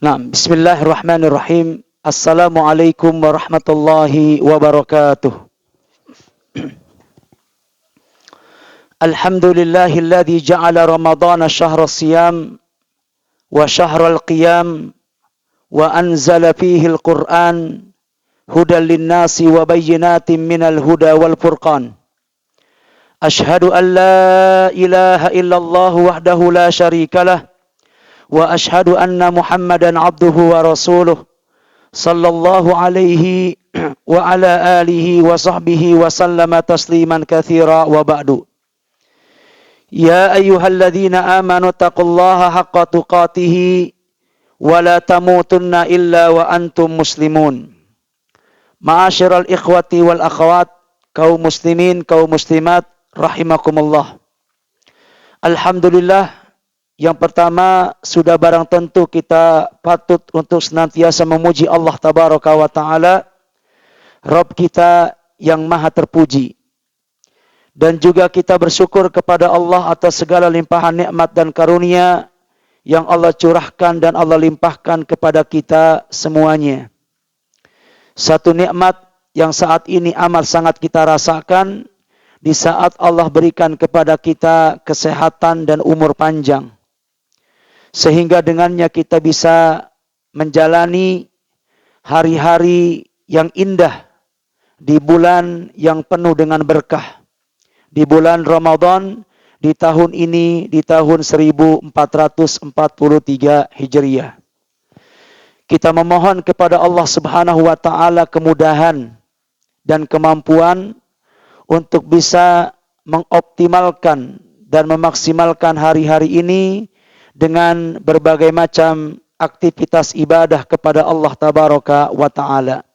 Nah, bismillahirrahmanirrahim. Assalamualaikum warahmatullahi wabarakatuh. Alhamdulillahilladzi ja'ala ramadhana syahra siyam wa syahral qiyam wa anzala fihi al-Qur'an hudan lin-nasi wa bayyinatin minal huda wal furqan. Ashhadu an la ilaha illallah wahdahu la syarikalah wa ashhadu anna Muhammadan abduhu wa rasuluh sallallahu alaihi wa ala alihi wa sahbihi wa sallama tasliman katsira wa ba'du. Ya ayyuhalladzina amanu taqullaha haqqa tuqatih wa la tamutunna illa wa antum muslimun. Ma'asyiral ikhwati wal akhwat, kaum muslimin, kaum muslimat rahimakumullah. Alhamdulillah, yang pertama sudah barang tentu kita patut untuk senantiasa memuji Allah tabaraka wa taala, Rabb kita yang maha terpuji. Dan juga kita bersyukur kepada Allah atas segala limpahan nikmat dan karunia yang Allah curahkan dan Allah limpahkan kepada kita semuanya. Satu nikmat yang saat ini amat sangat kita rasakan di saat Allah berikan kepada kita kesehatan dan umur panjang. Sehingga dengannya kita bisa menjalani hari-hari yang indah di bulan yang penuh dengan berkah. Di bulan Ramadan di tahun ini, di tahun 1443 Hijriah. Kita memohon kepada Allah Subhanahu wa taala kemudahan dan kemampuan untuk bisa mengoptimalkan dan memaksimalkan hari-hari ini dengan berbagai macam aktivitas ibadah kepada Allah tabaraka wa taala.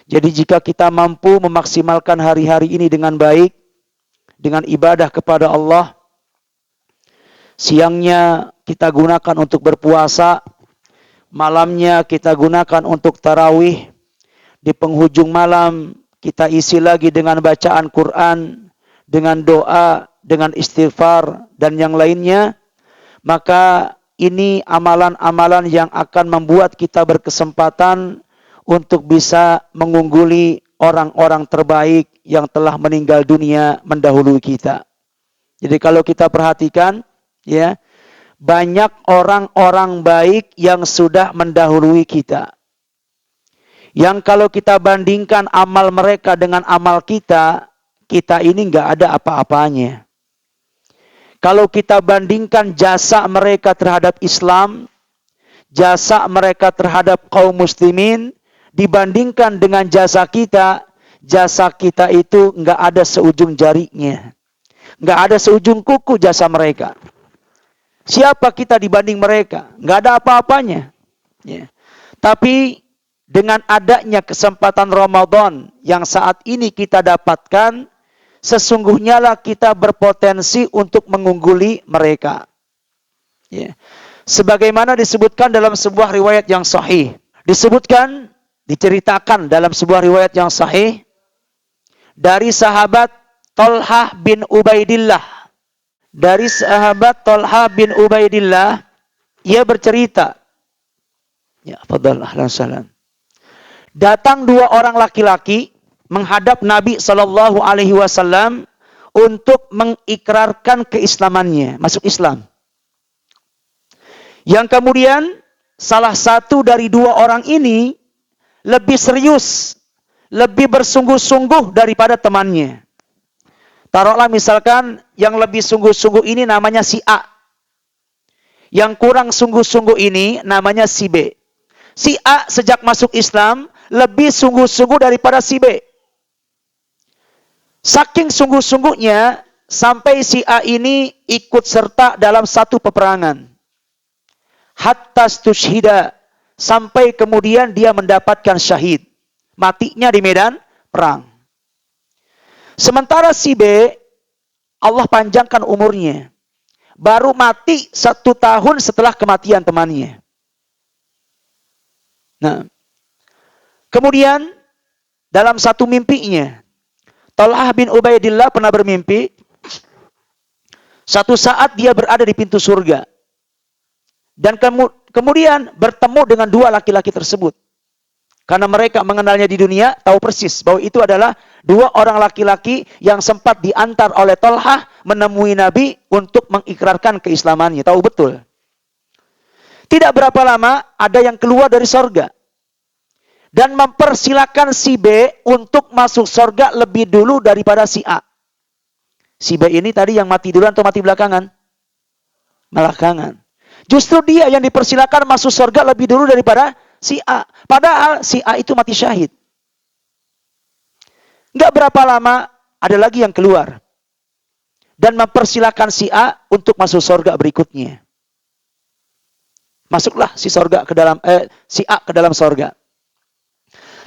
Jadi jika kita mampu memaksimalkan hari-hari ini dengan baik, dengan ibadah kepada Allah, siangnya kita gunakan untuk berpuasa, malamnya kita gunakan untuk tarawih, di penghujung malam kita isi lagi dengan bacaan Quran, dengan doa, dengan istighfar, dan yang lainnya, maka ini amalan-amalan yang akan membuat kita berkesempatan untuk bisa mengungguli orang-orang terbaik yang telah meninggal dunia mendahului kita. Jadi kalau kita perhatikan, ya, banyak orang-orang baik yang sudah mendahului kita. Yang kalau kita bandingkan amal mereka dengan amal kita, kita ini nggak ada apa-apanya. Kalau kita bandingkan jasa mereka terhadap Islam, jasa mereka terhadap kaum muslimin, dibandingkan dengan jasa kita itu nggak ada seujung jarinya. Nggak ada seujung kuku jasa mereka. Siapa kita dibanding mereka? Nggak ada apa-apanya. Ya. Tapi dengan adanya kesempatan Ramadan yang saat ini kita dapatkan, sesungguhnya lah kita berpotensi untuk mengungguli mereka. Ya. Sebagaimana disebutkan dalam sebuah riwayat yang sahih. Diceritakan dalam sebuah riwayat yang sahih dari sahabat Thalhah bin Ubaidillah. Dari sahabat Thalhah bin Ubaidillah, ia bercerita, ya, fadhal, ahlan salam. Datang dua orang laki-laki menghadap Nabi SAW untuk mengikrarkan keislamannya, masuk Islam. Yang kemudian salah satu dari dua orang ini lebih serius, lebih bersungguh-sungguh daripada temannya. Taruhlah misalkan yang lebih sungguh-sungguh ini namanya si A. Yang kurang sungguh-sungguh ini namanya si B. Si A sejak masuk Islam lebih sungguh-sungguh daripada si B. Saking sungguh-sungguhnya sampai si A ini ikut serta dalam satu peperangan. Hatta stushhida, sampai kemudian dia mendapatkan syahid. Matinya di medan perang. Sementara si B, Allah panjangkan umurnya. Baru mati 1 tahun setelah kematian temannya. Nah, kemudian dalam satu mimpinya, Thalhah bin Ubaidillah pernah bermimpi, satu saat dia berada di pintu surga. Dan kemudian bertemu dengan dua laki-laki tersebut. Karena mereka mengenalnya di dunia, tahu persis bahwa itu adalah dua orang laki-laki yang sempat diantar oleh Thalhah menemui Nabi untuk mengikrarkan keislamannya. Tahu betul. Tidak berapa lama, ada yang keluar dari sorga. Dan mempersilakan si B untuk masuk sorga lebih dulu daripada si A. Si B ini tadi yang mati duluan atau mati belakangan? Belakangan. Justru dia yang dipersilakan masuk sorga lebih dulu daripada si A. Padahal si A itu mati syahid. Nggak berapa lama, ada lagi yang keluar. Dan mempersilakan si A untuk masuk sorga berikutnya. Masuklah si A ke dalam sorga.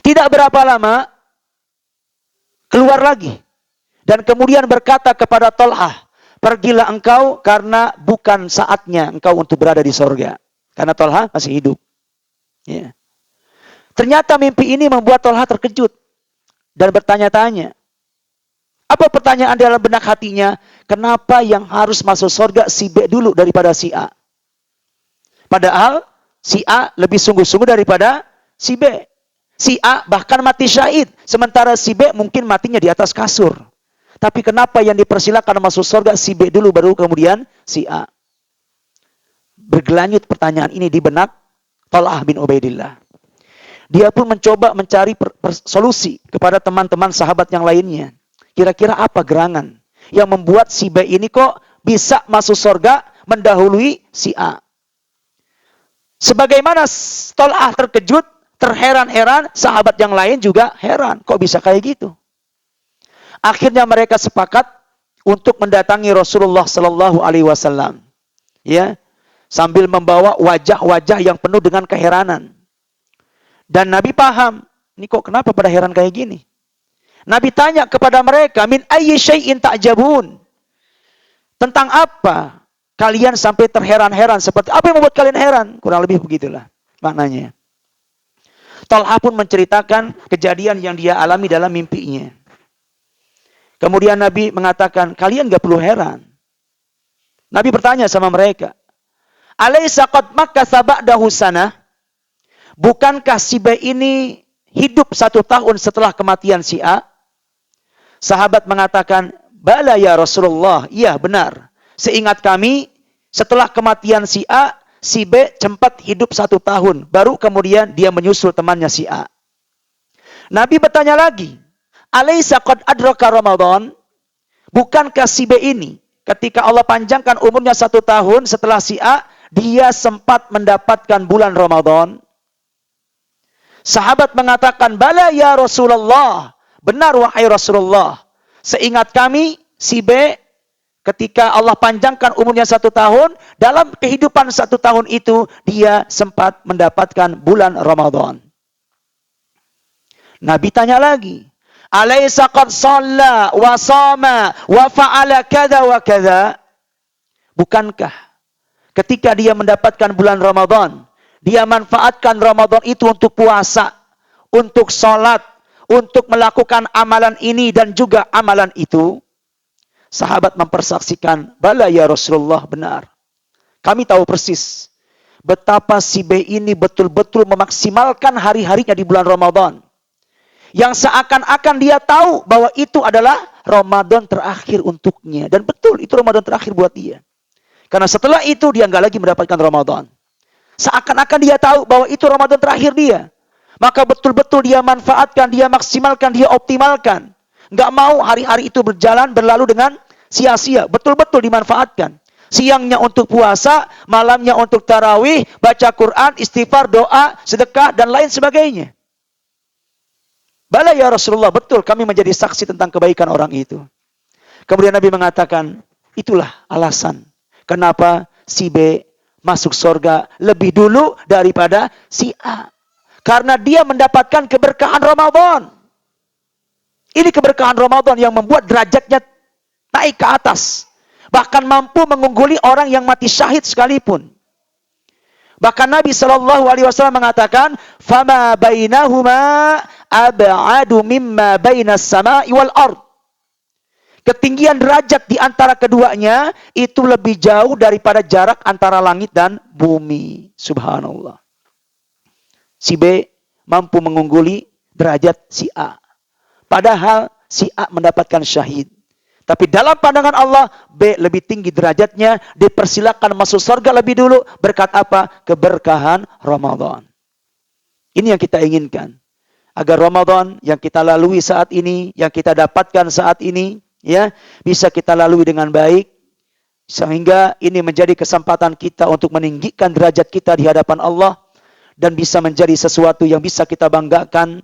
Tidak berapa lama, keluar lagi. Dan kemudian berkata kepada Thalhah, pergilah engkau karena bukan saatnya engkau untuk berada di sorga. Karena Thalhah masih hidup. Ya. Ternyata mimpi ini membuat Thalhah terkejut. Dan bertanya-tanya. Apa pertanyaan dalam benak hatinya? Kenapa yang harus masuk sorga si B dulu daripada si A? Padahal si A lebih sungguh-sungguh daripada si B. Si A bahkan mati syahid. Sementara si B mungkin matinya di atas kasur. Tapi kenapa yang dipersilakan masuk surga si B dulu baru kemudian si A? Bergelanjut pertanyaan ini di benak Thalhah bin Ubaidillah. Dia pun mencoba mencari solusi kepada teman-teman sahabat yang lainnya. Kira-kira apa gerangan yang membuat si B ini kok bisa masuk surga mendahului si A? Sebagaimana Thalhah terkejut, terheran-heran, sahabat yang lain juga heran. Kok bisa kayak gitu? Akhirnya mereka sepakat untuk mendatangi Rasulullah Sallallahu Alaihi Wasallam, ya, sambil membawa wajah-wajah yang penuh dengan keheranan. Dan Nabi paham, ini kok kenapa pada heran kayak gini? Nabi tanya kepada mereka, min ayyi syai'in ta'jabun? Tentang apa kalian sampai terheran-heran? Seperti apa yang membuat kalian heran? Kurang lebih begitulah maknanya. Thalhah pun menceritakan kejadian yang dia alami dalam mimpinya. Kemudian Nabi mengatakan, kalian gak perlu heran. Nabi bertanya sama mereka, alaysa qad makkatha ba'dahu sanah? Bukankah si B ini hidup 1 tahun setelah kematian si A? Sahabat mengatakan, bala ya Rasulullah, iya benar. Seingat kami, setelah kematian si A, si B sempat hidup 1 tahun. Baru kemudian dia menyusul temannya si A. Nabi bertanya lagi, alaysa qad adraka Ramadan? Bukankah si B ini ketika Allah panjangkan umurnya 1 tahun setelah si A, dia sempat mendapatkan bulan Ramadan? Sahabat mengatakan, bala ya Rasulullah. Benar wahai Rasulullah. Seingat kami, si B ketika Allah panjangkan umurnya 1 tahun, dalam kehidupan 1 tahun itu, dia sempat mendapatkan bulan Ramadan. Nabi tanya lagi, alaysa qad shalla wa shama wa fa'ala kada wa kada? Bukankah ketika dia mendapatkan bulan Ramadan, dia manfaatkan Ramadan itu untuk puasa, untuk sholat, untuk melakukan amalan ini dan juga amalan itu? Sahabat mempersaksikan, bala ya Rasulullah, benar. Kami tahu persis betapa si B ini betul-betul memaksimalkan hari-harinya di bulan Ramadan. Yang seakan-akan dia tahu bahwa itu adalah Ramadan terakhir untuknya. Dan betul, itu Ramadan terakhir buat dia. Karena setelah itu dia nggak lagi mendapatkan Ramadan. Seakan-akan dia tahu bahwa itu Ramadan terakhir dia. Maka betul-betul dia manfaatkan, dia maksimalkan, dia optimalkan. Nggak mau hari-hari itu berlalu dengan sia-sia. Betul-betul dimanfaatkan. Siangnya untuk puasa, malamnya untuk tarawih, baca Quran, istighfar, doa, sedekah, dan lain sebagainya. Bala ya Rasulullah, betul kami menjadi saksi tentang kebaikan orang itu. Kemudian Nabi mengatakan, itulah alasan kenapa si B masuk surga lebih dulu daripada si A. Karena dia mendapatkan keberkahan Ramadan. Ini keberkahan Ramadan yang membuat derajatnya naik ke atas. Bahkan mampu mengungguli orang yang mati syahid sekalipun. Bahkan Nabi SAW mengatakan, "Fama bainahuma ab'adu mimma bainas sama'i wal ard." Ketinggian derajat di antara keduanya itu lebih jauh daripada jarak antara langit dan bumi. Subhanallah. Si B mampu mengungguli derajat si A. Padahal si A mendapatkan syahid. Tapi dalam pandangan Allah, B lebih tinggi derajatnya, dipersilakan masuk surga lebih dulu. Berkat apa? Keberkahan Ramadan. Ini yang kita inginkan. Agar Ramadan yang kita lalui saat ini, yang kita dapatkan saat ini, ya, bisa kita lalui dengan baik. Sehingga ini menjadi kesempatan kita untuk meninggikan derajat kita di hadapan Allah. Dan bisa menjadi sesuatu yang bisa kita banggakan.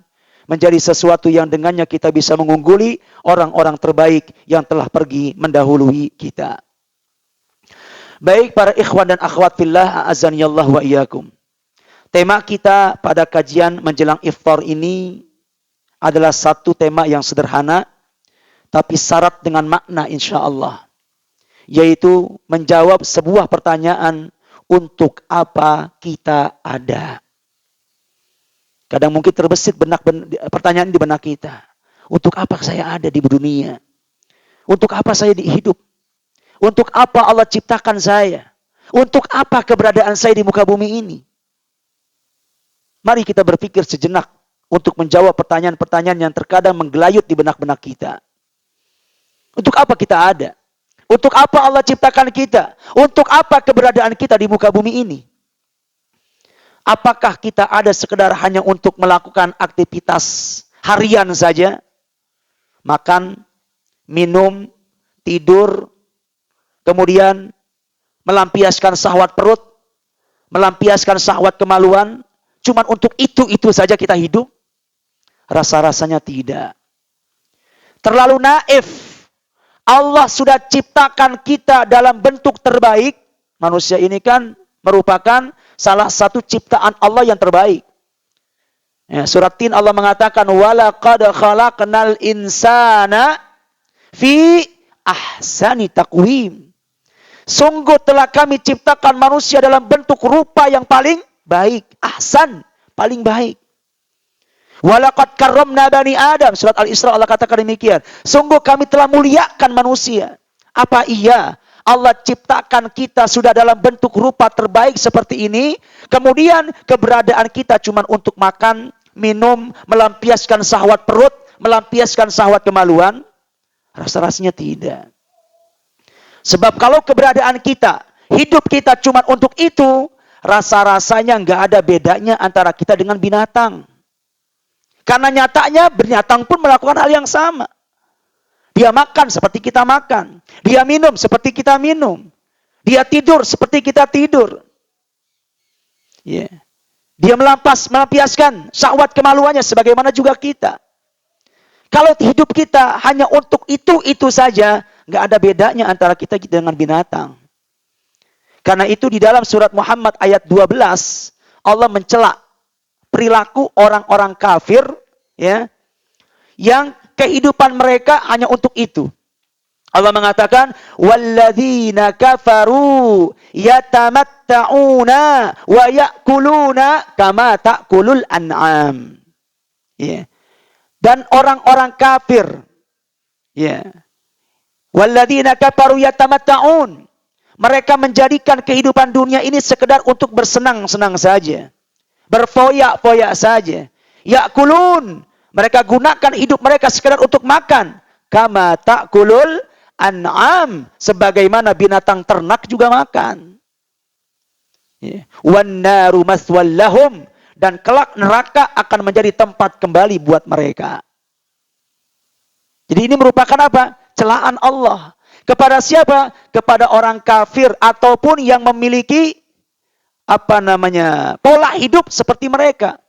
Menjadi sesuatu yang dengannya kita bisa mengungguli orang-orang terbaik yang telah pergi mendahului kita. Baik para ikhwan dan akhwat fillah, a'azanillah wa iyyakum. Tema kita pada kajian menjelang iftar ini adalah satu tema yang sederhana, tapi syarat dengan makna insyaAllah. Yaitu menjawab sebuah pertanyaan, untuk apa kita ada? Kadang mungkin terbesit pertanyaan di benak kita. Untuk apa saya ada di dunia? Untuk apa saya hidup? Untuk apa Allah ciptakan saya? Untuk apa keberadaan saya di muka bumi ini? Mari kita berpikir sejenak untuk menjawab pertanyaan-pertanyaan yang terkadang menggelayut di benak-benak kita. Untuk apa kita ada? Untuk apa Allah ciptakan kita? Untuk apa keberadaan kita di muka bumi ini? Apakah kita ada sekedar hanya untuk melakukan aktivitas harian saja? Makan, minum, tidur, kemudian melampiaskan syahwat perut, melampiaskan syahwat kemaluan, cuman untuk itu saja kita hidup? Rasa-rasanya tidak. Terlalu naif. Allah sudah ciptakan kita dalam bentuk terbaik. Manusia ini kan merupakan salah satu ciptaan Allah yang terbaik. Ya, surat Tin Allah mengatakan walaqad khalaqnal insana fi ahsani taqwim. Sungguh telah kami ciptakan manusia dalam bentuk rupa yang paling baik, ahsan, paling baik. Walaqad karramna bani Adam, surat Al-Isra Allah katakan demikian. Sungguh kami telah muliakan manusia. Apa iya Allah ciptakan kita sudah dalam bentuk rupa terbaik seperti ini, kemudian keberadaan kita cuma untuk makan, minum, melampiaskan syahwat perut, melampiaskan syahwat kemaluan? Rasa-rasanya tidak. Sebab kalau keberadaan kita, hidup kita cuma untuk itu, rasa-rasanya nggak ada bedanya antara kita dengan binatang. Karena nyatanya binatang pun melakukan hal yang sama. Dia makan seperti kita makan. Dia minum seperti kita minum. Dia tidur seperti kita tidur. Yeah. Dia melampiaskan syahwat kemaluannya sebagaimana juga kita. Kalau hidup kita hanya untuk itu saja, nggak ada bedanya antara kita dengan binatang. Karena itu di dalam surat Muhammad ayat 12, Allah mencela perilaku orang-orang kafir, ya, yang kehidupan mereka hanya untuk itu. Allah mengatakan, walladzina kafaru yatamatta'una wa ya'kuluna kama ta'kulul an'am. Ya. Dan orang-orang kafir, ya. Walladzina kafaru yatamatta'un. Mereka menjadikan kehidupan dunia ini sekedar untuk bersenang-senang saja. Berfoya-foya saja. Ya'kulun. Mereka gunakan hidup mereka sekedar untuk makan. Kama ta'kulul an'am. Sebagaimana binatang ternak juga makan. Wan naru maswal lahum. Dan kelak neraka akan menjadi tempat kembali buat mereka. Jadi ini merupakan apa? Celaan Allah. Kepada siapa? Kepada orang kafir ataupun yang memiliki pola hidup seperti mereka.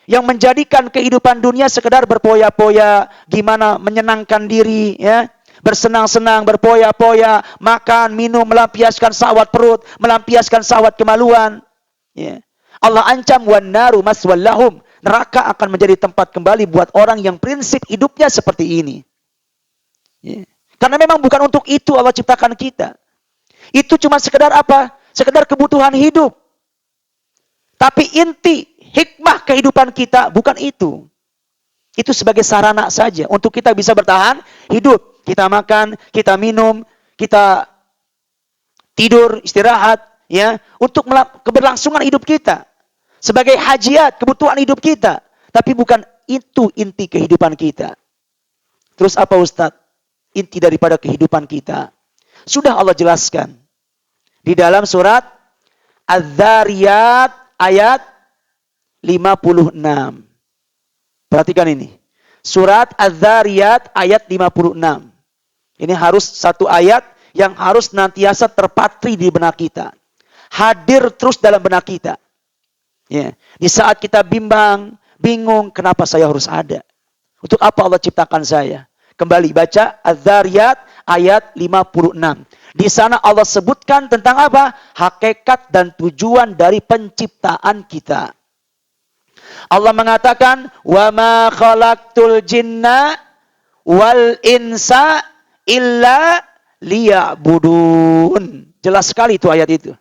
Yang menjadikan kehidupan dunia sekedar berpoya-poya, gimana menyenangkan diri, ya, bersenang-senang, berpoya-poya, makan, minum, melampiaskan syahwat perut, melampiaskan syahwat kemaluan. Ya. Allah ancam wan naru maswal lahum. Neraka akan menjadi tempat kembali buat orang yang prinsip hidupnya seperti ini. Ya. Karena memang bukan untuk itu Allah ciptakan kita. Itu cuma sekedar apa? Sekedar kebutuhan hidup. Tapi inti hikmah kehidupan kita bukan itu. Itu sebagai sarana saja untuk kita bisa bertahan hidup. kita makan, kita minum, kita tidur, istirahat, ya, untuk keberlangsungan hidup kita. Sebagai hajiat, kebutuhan hidup kita. Tapi bukan itu inti kehidupan kita. Terus apa Ustadz? Inti daripada kehidupan kita. Sudah Allah jelaskan. Di dalam surat Az-Zariyat ayat 56. Perhatikan ini. Surat Az-Zariyat ayat 56. Ini harus satu ayat yang harus nantiasa terpatri di benak kita. Hadir terus dalam benak kita. Ya. Di saat kita bimbang, bingung, kenapa saya harus ada? Untuk apa Allah ciptakan saya? Kembali baca Az-Zariyat ayat 56. Di sana Allah sebutkan tentang apa? Hakikat dan tujuan dari penciptaan kita. Allah mengatakan, "Wa ma khalaqtul jinna wal insa illa liya'budun." Jelas sekali itu ayat itu.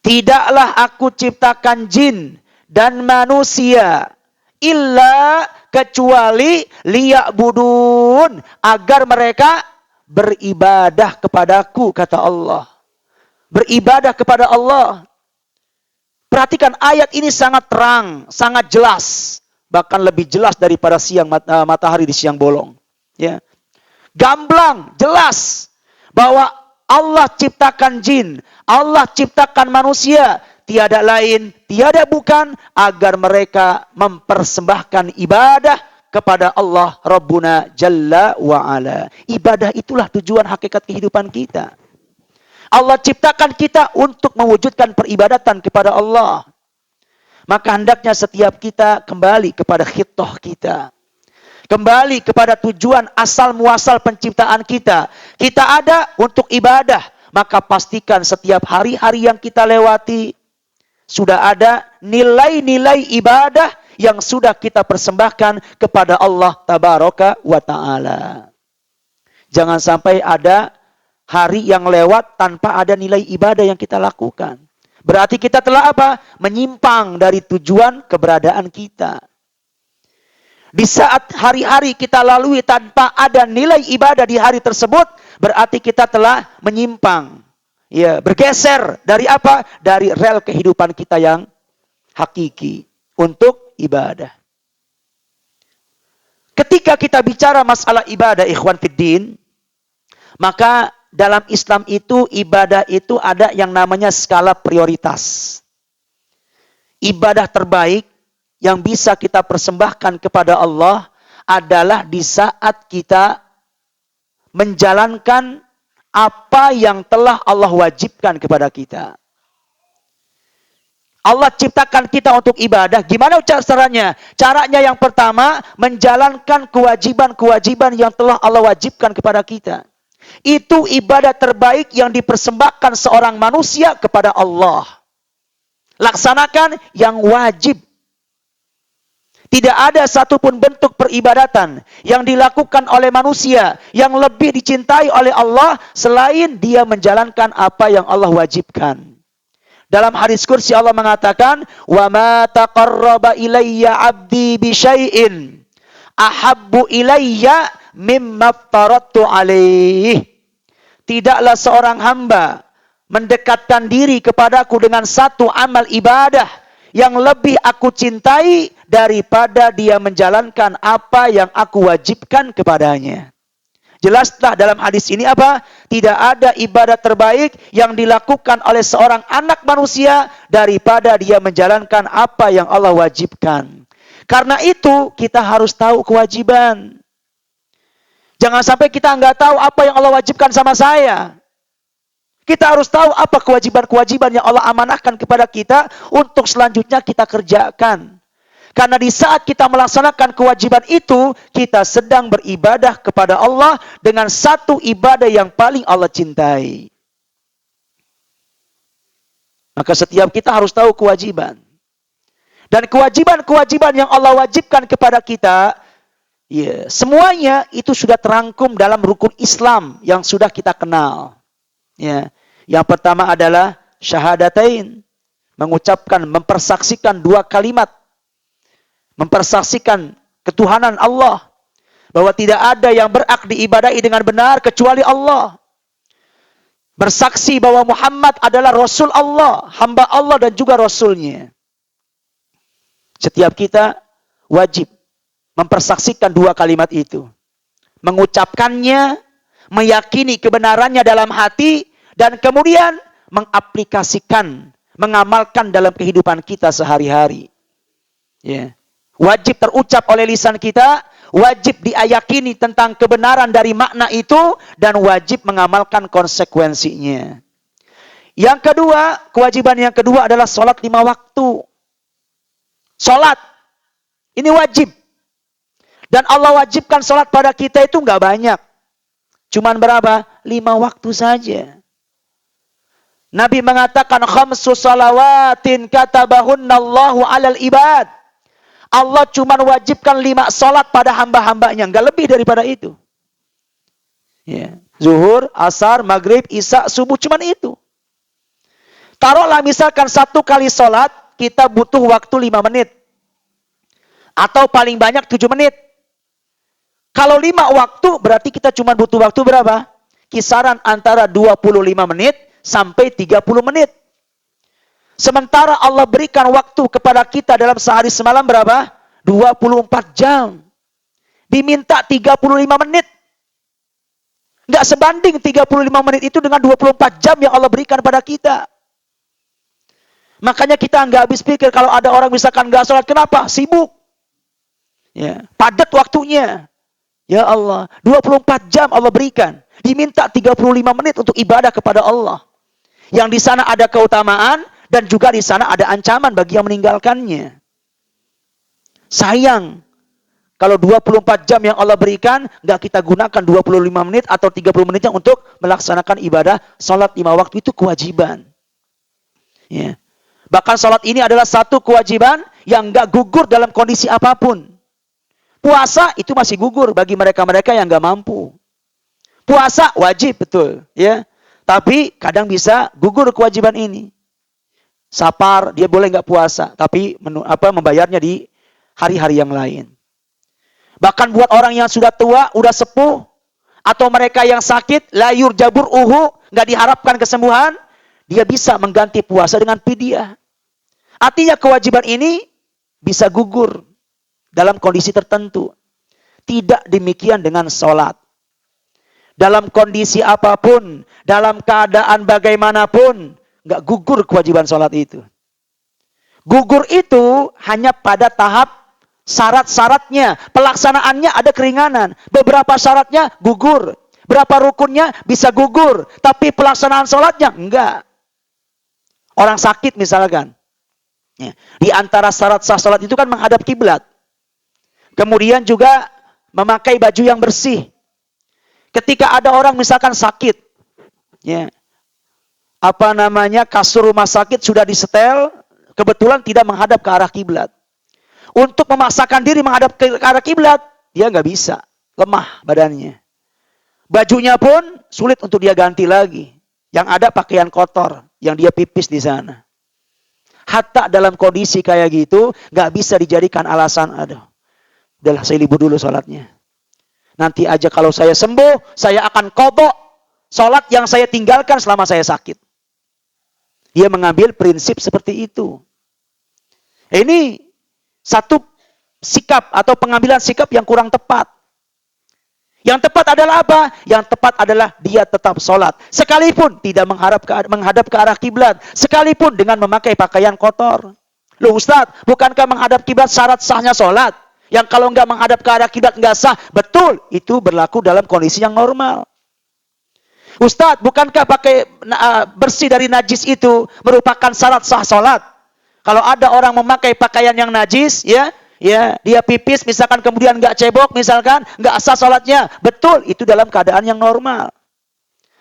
Tidaklah aku ciptakan jin dan manusia illa kecuali liya'budun, agar mereka beribadah kepadaku, kata Allah. Beribadah kepada Allah. Perhatikan ayat ini sangat terang, sangat jelas. Bahkan lebih jelas daripada matahari di siang bolong. Ya. Gamblang, jelas. Bahwa Allah ciptakan jin, Allah ciptakan manusia. Tiada lain, tiada bukan, agar mereka mempersembahkan ibadah kepada Allah Rabbuna Jalla wa'ala. Ibadah itulah tujuan hakikat kehidupan kita. Allah ciptakan kita untuk mewujudkan peribadatan kepada Allah. Maka hendaknya setiap kita kembali kepada khitoh kita. Kembali kepada tujuan asal muasal penciptaan kita. Kita ada untuk ibadah. Maka pastikan setiap hari-hari yang kita lewati sudah ada nilai-nilai ibadah yang sudah kita persembahkan kepada Allah Tabaraka wa Ta'ala. Jangan sampai ada hari yang lewat tanpa ada nilai ibadah yang kita lakukan. Berarti kita telah apa? Menyimpang dari tujuan keberadaan kita. Di saat hari-hari kita lalui tanpa ada nilai ibadah di hari tersebut, berarti kita telah menyimpang. Ya, bergeser dari apa? Dari rel kehidupan kita yang hakiki untuk ibadah. Ketika kita bicara masalah ibadah, ikhwan fiddin, maka dalam Islam itu ibadah itu ada yang namanya skala prioritas. Ibadah terbaik yang bisa kita persembahkan kepada Allah adalah di saat kita menjalankan apa yang telah Allah wajibkan kepada kita. Allah ciptakan kita untuk ibadah. Gimana caranya? Caranya yang pertama, menjalankan kewajiban-kewajiban yang telah Allah wajibkan kepada kita. Itu ibadah terbaik yang dipersembahkan seorang manusia kepada Allah. Laksanakan yang wajib. Tidak ada satupun bentuk peribadatan yang dilakukan oleh manusia yang lebih dicintai oleh Allah selain dia menjalankan apa yang Allah wajibkan. Dalam hadis kursi Allah mengatakan, "Wa ma taqarraba ilayya 'abdi bi syai'in ahabbu ilayya mimma aftaradtu alaih." Tidaklah seorang hamba mendekatkan diri kepadaku dengan satu amal ibadah yang lebih aku cintai daripada dia menjalankan apa yang aku wajibkan kepadanya. Jelaslah dalam hadis ini apa? Tidak ada ibadah terbaik yang dilakukan oleh seorang anak manusia daripada dia menjalankan apa yang Allah wajibkan. Karena itu kita harus tahu kewajiban. Jangan sampai kita nggak tahu apa yang Allah wajibkan sama saya. Kita harus tahu apa kewajiban-kewajiban yang Allah amanahkan kepada kita untuk selanjutnya kita kerjakan. Karena di saat kita melaksanakan kewajiban itu, kita sedang beribadah kepada Allah dengan satu ibadah yang paling Allah cintai. Maka setiap kita harus tahu kewajiban. Dan kewajiban-kewajiban yang Allah wajibkan kepada kita, ya, semuanya itu sudah terangkum dalam rukun Islam yang sudah kita kenal. Ya. Yang pertama adalah syahadatain. Mengucapkan, mempersaksikan dua kalimat. Mempersaksikan ketuhanan Allah. bahwa tidak ada yang berhak diibadahi dengan benar kecuali Allah. Bersaksi bahwa Muhammad adalah Rasul Allah, hamba Allah dan juga Rasulnya. Setiap kita wajib mempersaksikan dua kalimat itu. Mengucapkannya, meyakini kebenarannya dalam hati, dan kemudian mengaplikasikan, mengamalkan dalam kehidupan kita sehari-hari. Ya. Wajib terucap oleh lisan kita, wajib diyakini tentang kebenaran dari makna itu, dan wajib mengamalkan konsekuensinya. Yang kedua, kewajiban yang kedua adalah sholat 5 waktu. Sholat, ini wajib. Dan Allah wajibkan sholat pada kita itu nggak banyak. Cuman berapa? 5 waktu saja. Nabi mengatakan, khamsu salawatin katabahunallahu alal ibad. Allah cuma wajibkan 5 sholat pada hamba-hambanya. Nggak lebih daripada itu. Ya. Zuhur, asar, maghrib, isya, subuh, cuman itu. Taruhlah misalkan 1 kali sholat, kita butuh waktu 5 menit. Atau paling banyak 7 menit. Kalau 5 waktu, berarti kita cuma butuh waktu berapa? Kisaran antara 25 menit sampai 30 menit. Sementara Allah berikan waktu kepada kita dalam sehari semalam berapa? 24 jam. Diminta 35 menit. Nggak sebanding 35 menit itu dengan 24 jam yang Allah berikan pada kita. Makanya kita nggak habis pikir kalau ada orang misalkan nggak sholat. Kenapa? Sibuk. Ya, padat waktunya. Ya Allah, 24 jam Allah berikan. Diminta 35 menit untuk ibadah kepada Allah. Yang di sana ada keutamaan, dan juga di sana ada ancaman bagi yang meninggalkannya. Sayang, kalau 24 jam yang Allah berikan, nggak kita gunakan 25 menit atau 30 menitnya untuk melaksanakan ibadah sholat 5 waktu, itu kewajiban. Ya. Bahkan sholat ini adalah satu kewajiban yang nggak gugur dalam kondisi apapun. Puasa itu masih gugur bagi mereka-mereka yang nggak mampu. Puasa wajib, betul. Ya. Tapi kadang bisa gugur kewajiban ini. Sapar, dia boleh nggak puasa, tapi membayarnya di hari-hari yang lain. Bahkan buat orang yang sudah tua, udah sepuh, atau mereka yang sakit, la yurjabur uhu, nggak diharapkan kesembuhan, dia bisa mengganti puasa dengan fidyah. Artinya kewajiban ini bisa gugur dalam kondisi tertentu. Tidak demikian dengan sholat. Dalam kondisi apapun, dalam keadaan bagaimanapun, nggak gugur kewajiban sholat itu. Gugur itu hanya pada tahap syarat-syaratnya. Pelaksanaannya ada keringanan. Beberapa syaratnya gugur. Berapa rukunnya bisa gugur. Tapi pelaksanaan sholatnya enggak. Orang sakit misalkan. Ya, di antara syarat sah sholat itu kan menghadap kiblat. Kemudian juga memakai baju yang bersih. Ketika ada orang misalkan sakit. Ya, kasur rumah sakit sudah disetel, kebetulan tidak menghadap ke arah kiblat. Untuk memaksakan diri menghadap ke arah kiblat, dia nggak bisa, lemah badannya. Bajunya pun sulit untuk dia ganti lagi. Yang ada pakaian kotor, yang dia pipis di sana. Hatta dalam kondisi kayak gitu, nggak bisa dijadikan alasan, udahlah saya libur dulu sholatnya. Nanti aja kalau saya sembuh, saya akan qadha sholat yang saya tinggalkan selama saya sakit. Dia mengambil prinsip seperti itu. Ini satu sikap atau pengambilan sikap yang kurang tepat. Yang tepat adalah apa? Yang tepat adalah dia tetap sholat. Sekalipun tidak menghadap ke arah kiblat. Sekalipun dengan memakai pakaian kotor. Loh Ustaz, bukankah menghadap kiblat syarat sahnya sholat? Yang kalau nggak menghadap ke arah kiblat nggak sah. Betul, itu berlaku dalam kondisi yang normal. Ustadz, bukankah pakai bersih dari najis itu merupakan syarat sah sholat? Kalau ada orang memakai pakaian yang najis, ya dia pipis, misalkan kemudian nggak cebok, misalkan nggak sah sholatnya. Betul, itu dalam keadaan yang normal.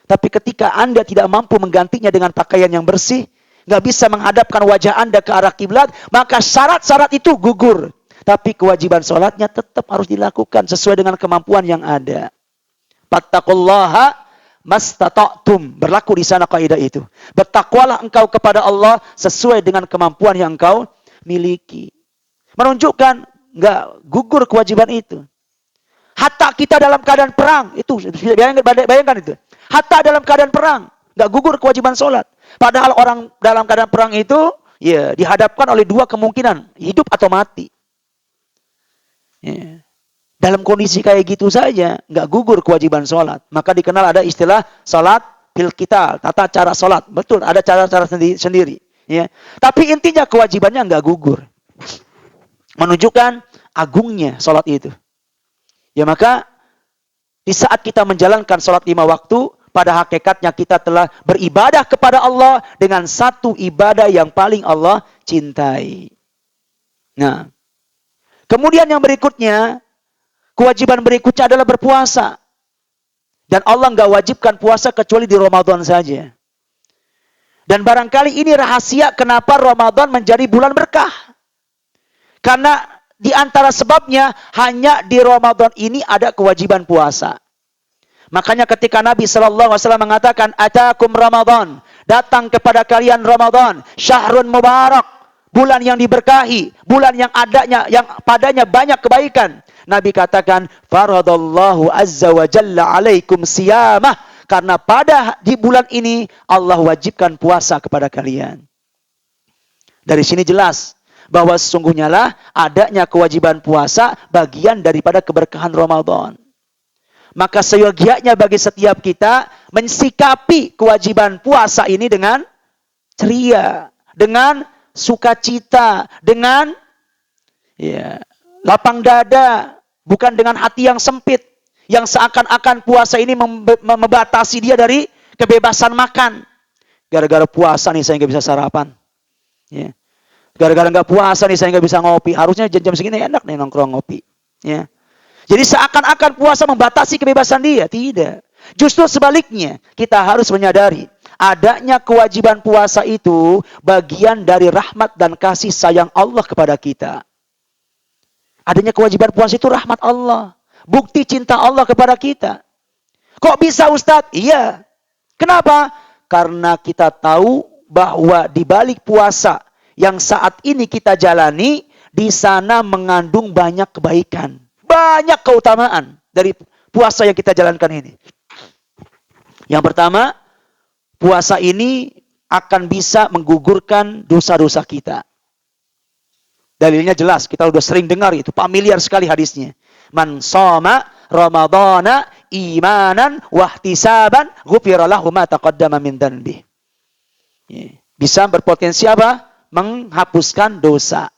Tapi ketika Anda tidak mampu menggantinya dengan pakaian yang bersih, nggak bisa menghadapkan wajah Anda ke arah kiblat, maka syarat-syarat itu gugur. Tapi kewajiban sholatnya tetap harus dilakukan sesuai dengan kemampuan yang ada. Fattaqullaha mastata'tum, berlaku di sana kaidah itu. Bertakwalah engkau kepada Allah sesuai dengan kemampuan yang engkau miliki. Menunjukkan enggak gugur kewajiban itu. Hatta kita dalam keadaan perang, itu bayangkan itu. Hatta dalam keadaan perang, nggak gugur kewajiban sholat. Padahal orang dalam keadaan perang itu, ya dihadapkan oleh dua kemungkinan, hidup atau mati. Ya. Dalam kondisi kayak gitu saja, nggak gugur kewajiban sholat. Maka dikenal ada istilah sholat fil qital, tata cara sholat. Betul, ada cara-cara sendiri. Ya. Tapi intinya kewajibannya nggak gugur. Menunjukkan agungnya sholat itu. Ya maka di saat kita menjalankan sholat 5 waktu, pada hakikatnya kita telah beribadah kepada Allah dengan satu ibadah yang paling Allah cintai. Nah, kemudian yang berikutnya, kewajiban berikutnya adalah berpuasa. Dan Allah nggak wajibkan puasa kecuali di Ramadan saja. Dan barangkali ini rahasia kenapa Ramadan menjadi bulan berkah. Karena di antara sebabnya, hanya di Ramadan ini ada kewajiban puasa. Makanya ketika Nabi SAW mengatakan, Atakum Ramadan, datang kepada kalian Ramadan, syahrun mubarak, bulan yang diberkahi, bulan yang padanya banyak kebaikan. Nabi katakan, Faradallahu azza wa jalla alaikum siyamah, karena di bulan ini Allah wajibkan puasa kepada kalian. Dari sini jelas bahwa sesungguhnya lah adanya kewajiban puasa bagian daripada keberkahan Ramadan. Maka seyogianya bagi setiap kita mensikapi kewajiban puasa ini dengan ceria, dengan sukacita, dengan lapang dada, bukan dengan hati yang sempit, yang seakan-akan puasa ini membatasi dia dari kebebasan makan. Gara-gara puasa nih saya nggak bisa sarapan. Ya. Gara-gara nggak puasa nih saya nggak bisa ngopi. Harusnya jam-jam segini enak nih nongkrong ngopi. Ya. Jadi seakan-akan puasa membatasi kebebasan dia. Tidak. Justru sebaliknya, kita harus menyadari adanya kewajiban puasa itu bagian dari rahmat dan kasih sayang Allah kepada kita. Adanya kewajiban puasa itu rahmat Allah. Bukti cinta Allah kepada kita. Kok bisa Ustadz? Iya. Kenapa? Karena kita tahu bahwa di balik puasa yang saat ini kita jalani, di sana mengandung banyak kebaikan. Banyak keutamaan dari puasa yang kita jalankan ini. Yang pertama, puasa ini akan bisa menggugurkan dosa-dosa kita. Dalilnya jelas, kita udah sering dengar itu, familiar sekali hadisnya. Man shoma Ramadhana imanan wahtisaban ghufira lahu ma taqaddama min dhanbi. Bisa berpotensi apa? Menghapuskan dosa.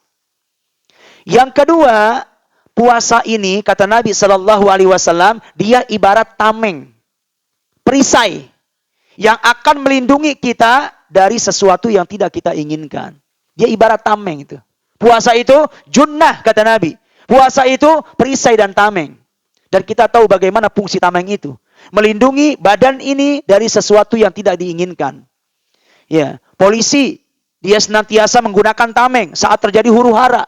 Yang kedua, puasa ini kata Nabi SAW, dia ibarat tameng, perisai yang akan melindungi kita dari sesuatu yang tidak kita inginkan. Dia ibarat tameng itu. Puasa itu junnah kata Nabi. Puasa itu perisai dan tameng. Dan kita tahu bagaimana fungsi tameng itu. Melindungi badan ini dari sesuatu yang tidak diinginkan. Ya, polisi dia senantiasa menggunakan tameng saat terjadi huru-hara.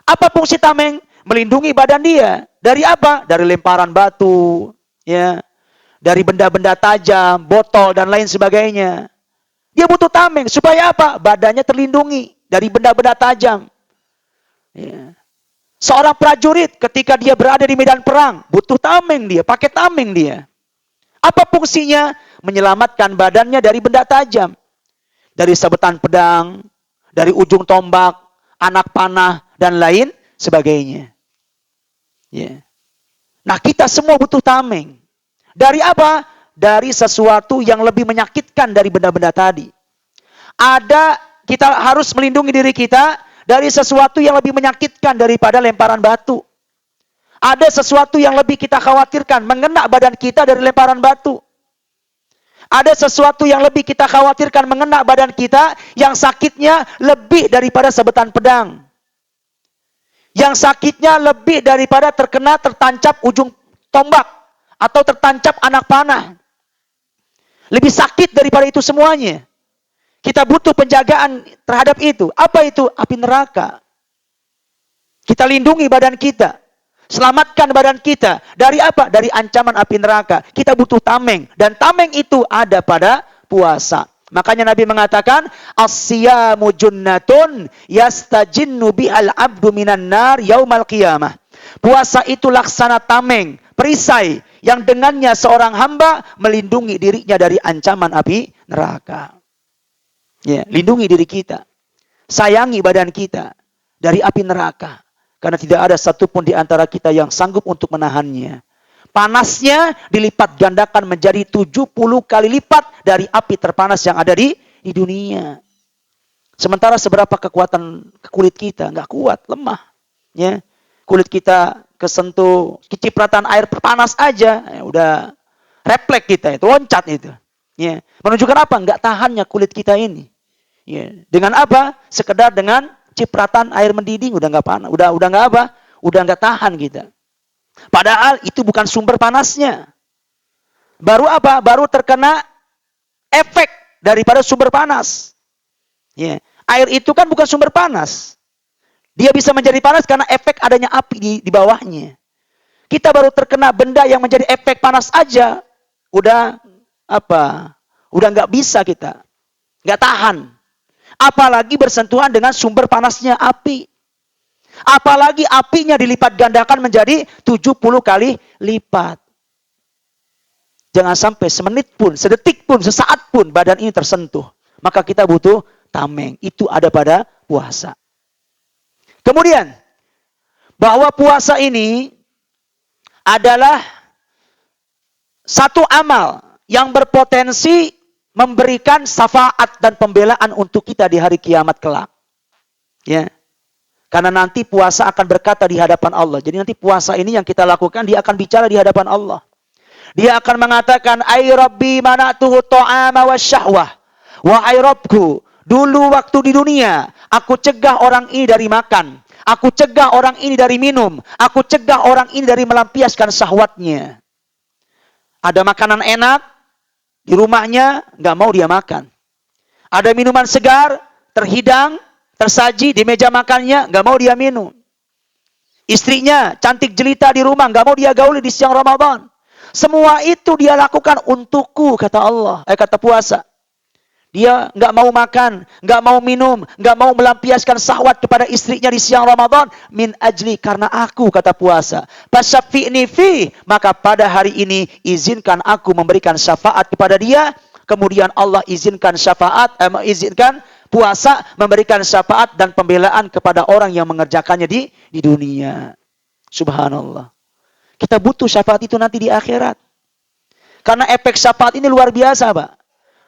Apa fungsi tameng? Melindungi badan dia. Dari apa? Dari lemparan batu, ya, dari benda-benda tajam, botol dan lain sebagainya. Dia butuh tameng supaya apa? Badannya terlindungi dari benda-benda tajam. Ya. Seorang prajurit ketika dia berada di medan perang, butuh tameng dia, pakai tameng dia. Apa fungsinya? Menyelamatkan badannya dari benda tajam. Dari sabetan pedang, dari ujung tombak, anak panah, dan lain sebagainya. Ya. Nah, kita semua butuh tameng. Dari apa? Dari sesuatu yang lebih menyakitkan dari benda-benda tadi. Kita harus melindungi diri kita dari sesuatu yang lebih menyakitkan daripada lemparan batu. Ada sesuatu yang lebih kita khawatirkan mengena badan kita dari lemparan batu. Ada sesuatu yang lebih kita khawatirkan mengena badan kita yang sakitnya lebih daripada sabetan pedang. Yang sakitnya lebih daripada tertancap ujung tombak atau tertancap anak panah. Lebih sakit daripada itu semuanya. Kita butuh penjagaan terhadap itu. Apa itu? Api neraka. Kita lindungi badan kita. Selamatkan badan kita. Dari apa? Dari ancaman api neraka. Kita butuh tameng. Dan tameng itu ada pada puasa. Makanya Nabi mengatakan, as-siyamu junnatun yastajinnu bihal abdu minan nar yaumal qiyamah. Puasa itu laksana tameng, perisai, yang dengannya seorang hamba melindungi dirinya dari ancaman api neraka. Ya, lindungi diri kita. Sayangi badan kita dari api neraka. Karena tidak ada satupun di antara kita yang sanggup untuk menahannya. Panasnya dilipat gandakan menjadi 70 kali lipat dari api terpanas yang ada di dunia. Sementara seberapa kekuatan kulit kita? Nggak kuat, lemah. Ya. Kulit kita kesentuh kecipratan air panas aja, ya udah refleks kita itu, loncat itu. Ya. Menunjukkan apa? Nggak tahannya kulit kita ini. Ya. Dengan apa? Sekedar dengan cipratan air mendidih udah nggak panas, udah nggak apa? Udah nggak tahan kita. Padahal itu bukan sumber panasnya. Baru apa? Baru terkena efek daripada sumber panas. Ya. Air itu kan bukan sumber panas. Dia bisa menjadi panas karena efek adanya api di bawahnya. Kita baru terkena benda yang menjadi efek panas aja. Udah apa? Udah nggak bisa kita. Nggak tahan. Apalagi bersentuhan dengan sumber panasnya api. Apalagi apinya dilipat gandakan menjadi 70 kali lipat. Jangan sampai semenit pun, sedetik pun, sesaat pun badan ini tersentuh. Maka kita butuh tameng. Itu ada pada puasa. Kemudian, bahwa puasa ini adalah satu amal yang berpotensi memberikan syafaat dan pembelaan untuk kita di hari kiamat kelak. Ya. Karena nanti puasa akan berkata di hadapan Allah. Jadi nanti puasa ini yang kita lakukan, dia akan bicara di hadapan Allah. Dia akan mengatakan, "Ai Rabbi mana'tuhu ta'ama wasyahwah." Wahai Rabbku, dulu waktu di dunia, aku cegah orang ini dari makan. Aku cegah orang ini dari minum. Aku cegah orang ini dari melampiaskan syahwatnya. Ada makanan enak, di rumahnya nggak mau dia makan. Ada minuman segar, terhidang, tersaji di meja makannya, nggak mau dia minum. Istrinya cantik jelita di rumah, nggak mau dia gauli di siang Ramadan. Semua itu dia lakukan untukku, kata Allah, kata puasa. Dia nggak mau makan, nggak mau minum, nggak mau melampiaskan syahwat kepada istrinya di siang Ramadan. Min ajli, karena aku, kata puasa. Fasyafi'ni fi, maka pada hari ini izinkan aku memberikan syafaat kepada dia. Kemudian Allah izinkan izinkan puasa memberikan syafaat dan pembelaan kepada orang yang mengerjakannya di dunia. Subhanallah. Kita butuh syafaat itu nanti di akhirat. Karena efek syafaat ini luar biasa, Pak.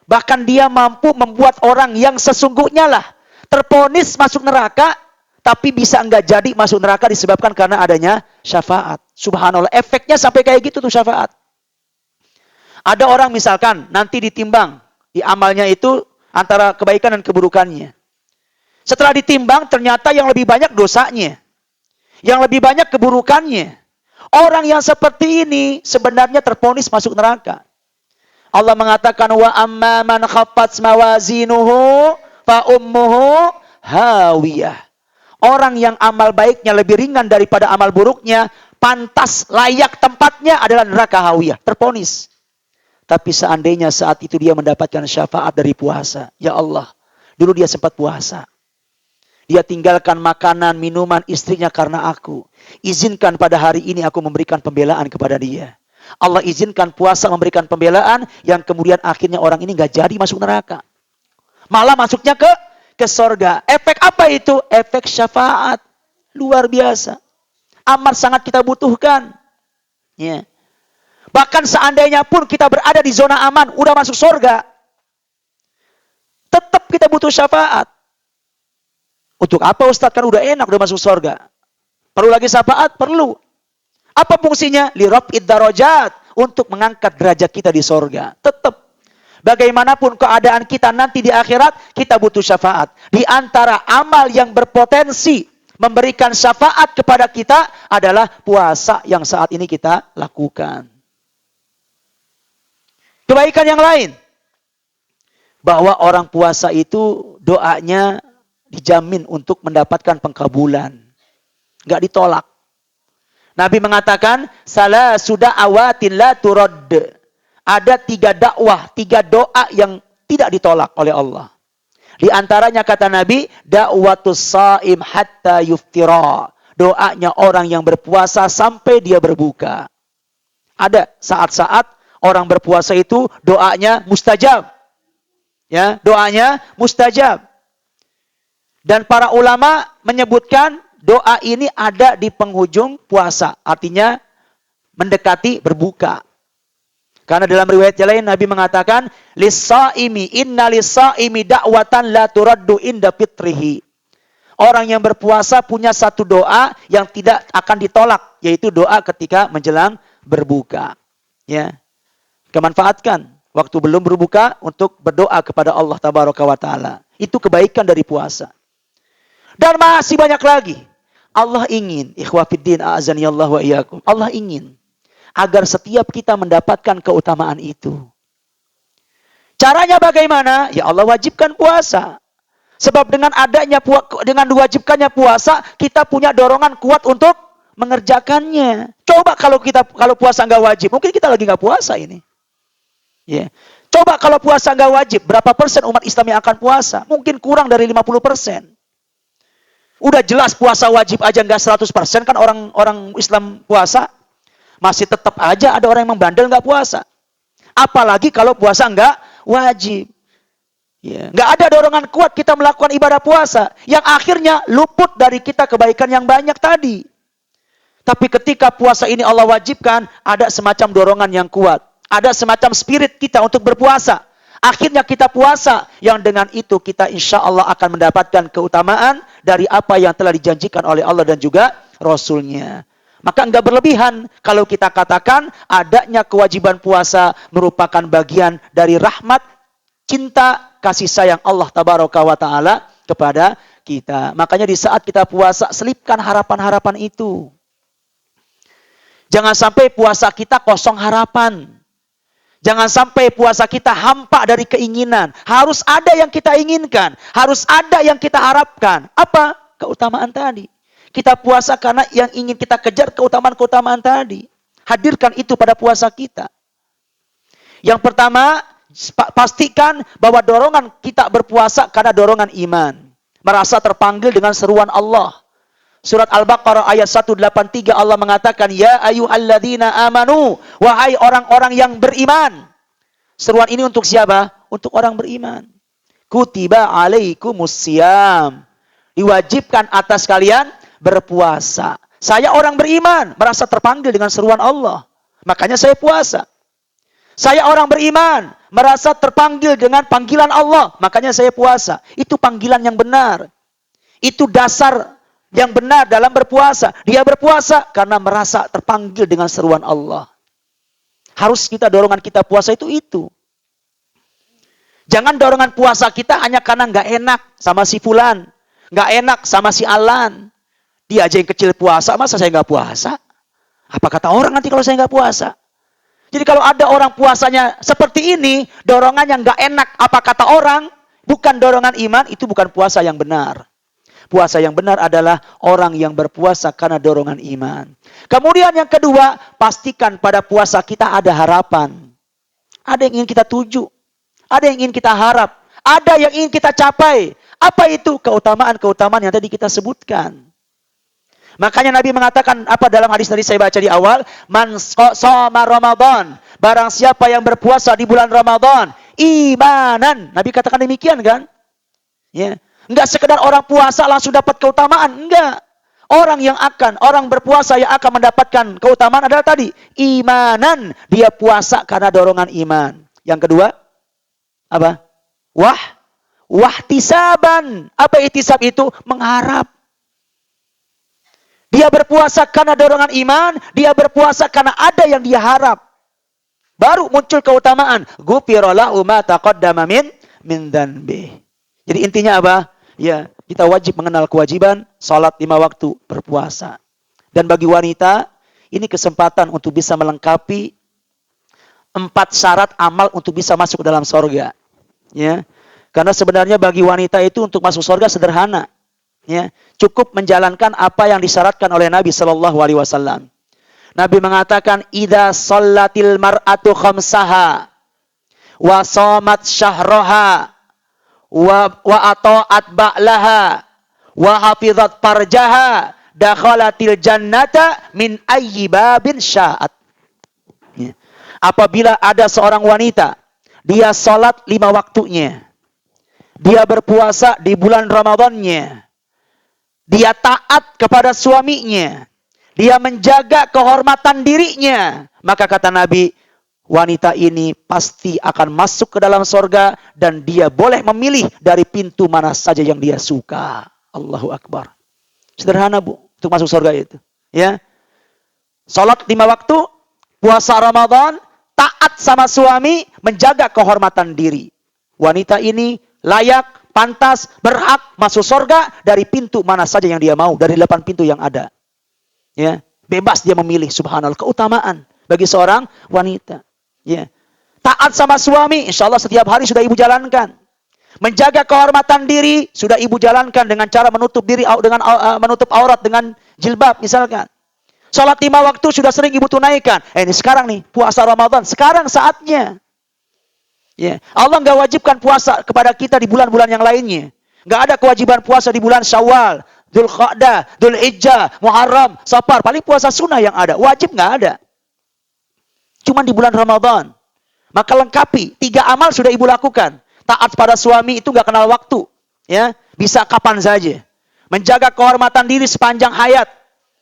Bahkan dia mampu membuat orang yang sesungguhnya lah terponis masuk neraka, tapi bisa enggak jadi masuk neraka disebabkan karena adanya syafaat. Subhanallah. Efeknya sampai kayak gitu tuh syafaat. Ada orang misalkan nanti ditimbang di amalnya itu antara kebaikan dan keburukannya. Setelah ditimbang ternyata yang lebih banyak dosanya. Yang lebih banyak keburukannya. Orang yang seperti ini sebenarnya terponis masuk neraka. Allah mengatakan wa amma man khaffat mawazinuhu fa ummuhu hawiyah. Orang yang amal baiknya lebih ringan daripada amal buruknya, pantas layak tempatnya adalah neraka hawiyah, terponis. Tapi seandainya saat itu dia mendapatkan syafaat dari puasa. Ya Allah, dulu dia sempat puasa. Dia tinggalkan makanan, minuman istrinya karena aku. Izinkan pada hari ini aku memberikan pembelaan kepada dia. Allah izinkan puasa memberikan pembelaan yang kemudian akhirnya orang ini gak jadi masuk neraka. Malah masuknya ke sorga. Efek apa itu? Efek syafaat. Luar biasa. Amat sangat kita butuhkan. Ya. Bahkan seandainya pun kita berada di zona aman, udah masuk surga, tetap kita butuh syafaat. Untuk apa Ustaz? Kan udah enak, udah masuk surga. Perlu lagi syafaat? Perlu. Apa fungsinya? Liraf'id darajat, untuk mengangkat derajat kita di surga. Tetap. Bagaimanapun keadaan kita nanti di akhirat, kita butuh syafaat. Di antara amal yang berpotensi memberikan syafaat kepada kita adalah puasa yang saat ini kita lakukan. Kebaikan yang lain, bahwa orang puasa itu doanya dijamin untuk mendapatkan pengkabulan. Nggak ditolak. Nabi mengatakan, salah sudah awatin la turad. Ada 3 dakwah, 3 doa yang tidak ditolak oleh Allah. Di antaranya kata Nabi, da'watus saim hatta yuftira. doanya orang yang berpuasa sampai dia berbuka. Ada saat-saat orang berpuasa itu doanya mustajab. Ya, doanya mustajab. Dan para ulama menyebutkan doa ini ada di penghujung puasa. Artinya mendekati berbuka. Karena dalam riwayat yang lain Nabi mengatakan, lis-shaimi inna lis-shaimi da'watan la turaddu inda fitrihi. Orang yang berpuasa punya satu doa yang tidak akan ditolak, yaitu doa ketika menjelang berbuka. Ya. Kemanfaatkan waktu belum berbuka untuk berdoa kepada Allah Tabaraka wa Ta'ala. Itu kebaikan dari puasa. Dan masih banyak lagi. Allah ingin, ikhwafiddin a'azaniyallah wa iyyakum. Allah ingin agar setiap kita mendapatkan keutamaan itu. Caranya bagaimana? Ya Allah wajibkan puasa. Sebab dengan diwajibkannya puasa, kita punya dorongan kuat untuk mengerjakannya. Coba kalau puasa nggak wajib, mungkin kita lagi nggak puasa ini. Ya. Coba kalau puasa nggak wajib, berapa persen umat Islam yang akan puasa? Mungkin kurang dari 50%. Udah jelas puasa wajib aja nggak 100% kan orang Islam puasa. Masih tetap aja ada orang yang membandel nggak puasa. Apalagi kalau puasa nggak wajib. Ya. Nggak ada dorongan kuat kita melakukan ibadah puasa. Yang akhirnya luput dari kita kebaikan yang banyak tadi. Tapi ketika puasa ini Allah wajibkan, ada semacam dorongan yang kuat. Ada semacam spirit kita untuk berpuasa. Akhirnya kita puasa. Yang dengan itu kita insya Allah akan mendapatkan keutamaan dari apa yang telah dijanjikan oleh Allah dan juga Rasulnya. Maka enggak berlebihan kalau kita katakan adanya kewajiban puasa merupakan bagian dari rahmat, cinta, kasih sayang Allah Tabaraka wa Ta'ala kepada kita. Makanya di saat kita puasa, selipkan harapan-harapan itu. Jangan sampai puasa kita kosong harapan. Jangan sampai puasa kita hampa dari keinginan. Harus ada yang kita inginkan. Harus ada yang kita harapkan. Apa? Keutamaan tadi. Kita puasa karena yang ingin kita kejar keutamaan-keutamaan tadi. Hadirkan itu pada puasa kita. Yang pertama, pastikan bahwa dorongan kita berpuasa karena dorongan iman. Merasa terpanggil dengan seruan Allah. Surat Al-Baqarah ayat 183 Allah mengatakan, Ya ayyuhalladzina amanu, wahai orang-orang yang beriman. Seruan ini untuk siapa? Untuk orang beriman. Kutiba alaikumusiyam. Diwajibkan atas kalian berpuasa. Saya orang beriman, merasa terpanggil dengan seruan Allah. Makanya saya puasa. Saya orang beriman, merasa terpanggil dengan panggilan Allah. Makanya saya puasa. Itu panggilan yang benar. Itu dasar yang benar dalam berpuasa. Dia berpuasa karena merasa terpanggil dengan seruan Allah. Harus dorongan kita puasa itu. Jangan dorongan puasa kita hanya karena nggak enak sama si fulan. Nggak enak sama si Alan. Dia aja yang kecil puasa, masa saya nggak puasa? Apa kata orang nanti kalau saya nggak puasa? Jadi kalau ada orang puasanya seperti ini, dorongan yang nggak enak, apa kata orang? Bukan dorongan iman, itu bukan puasa yang benar. Puasa yang benar adalah orang yang berpuasa karena dorongan iman. Kemudian yang kedua, pastikan pada puasa kita ada harapan. Ada yang ingin kita tuju. Ada yang ingin kita harap. Ada yang ingin kita capai. Apa itu? Keutamaan-keutamaan yang tadi kita sebutkan. Makanya Nabi mengatakan apa dalam hadis tadi saya baca di awal, man shoma Ramadan, barang siapa yang berpuasa di bulan Ramadan, imanan. Nabi katakan demikian kan? Ya. Enggak sekedar orang puasa langsung dapat keutamaan, enggak. Orang berpuasa yang akan mendapatkan keutamaan adalah tadi, imanan. Dia puasa karena dorongan iman. Yang kedua, apa? Wahtisaban. Apa ihtisab itu? Mengharap. Dia berpuasa karena dorongan iman, dia berpuasa karena ada yang dia harap. Baru muncul keutamaan. Ghufira lahu ma taqaddama min dzanbi. Jadi intinya apa? Ya, kita wajib mengenal kewajiban salat 5 waktu, berpuasa. Dan bagi wanita, ini kesempatan untuk bisa melengkapi 4 syarat amal untuk bisa masuk dalam surga. Ya. Karena sebenarnya bagi wanita itu untuk masuk surga sederhana. Ya, cukup menjalankan apa yang disyaratkan oleh Nabi Shallallahu Alaihi Wasallam. Nabi mengatakan, "Idza shallatil mar'atu khamsaha, wa shamat syahraha, wa ata'at ba'laha, wa hafizat farjaha, dakhalatil jannata min ayyi babin sya'at. Ya. Apabila ada seorang wanita, dia salat 5 waktunya, dia berpuasa di bulan Ramadannya, dia taat kepada suaminya, dia menjaga kehormatan dirinya, maka kata Nabi, wanita ini pasti akan masuk ke dalam sorga dan dia boleh memilih dari pintu mana saja yang dia suka. Allahu Akbar. Sederhana, Bu, untuk masuk sorga itu. Ya, salat 5 waktu, puasa Ramadan, taat sama suami, menjaga kehormatan diri. Wanita ini layak, pantas, berhak masuk sorga dari pintu mana saja yang dia mau, dari 8 pintu yang ada. Ya, bebas dia memilih. Subhanallah, keutamaan bagi seorang wanita. Ya, taat sama suami, insya Allah setiap hari sudah ibu jalankan. Menjaga kehormatan diri sudah ibu jalankan dengan cara menutup diri dengan menutup aurat dengan jilbab misalkan. Salat 5 waktu sudah sering ibu tunaikan. Ini sekarang nih puasa Ramadan, sekarang saatnya. Ya, Allah nggak wajibkan puasa kepada kita di bulan-bulan yang lainnya. Nggak ada kewajiban puasa di bulan Syawal, Dzulqa'dah, Dzulhijjah, Muharram, Safar. Paling puasa sunnah yang ada, wajib nggak ada. Cuma di bulan Ramadan. Maka lengkapi, 3 amal sudah ibu lakukan. Taat pada suami itu nggak kenal waktu, ya, bisa kapan saja. Menjaga kehormatan diri sepanjang hayat,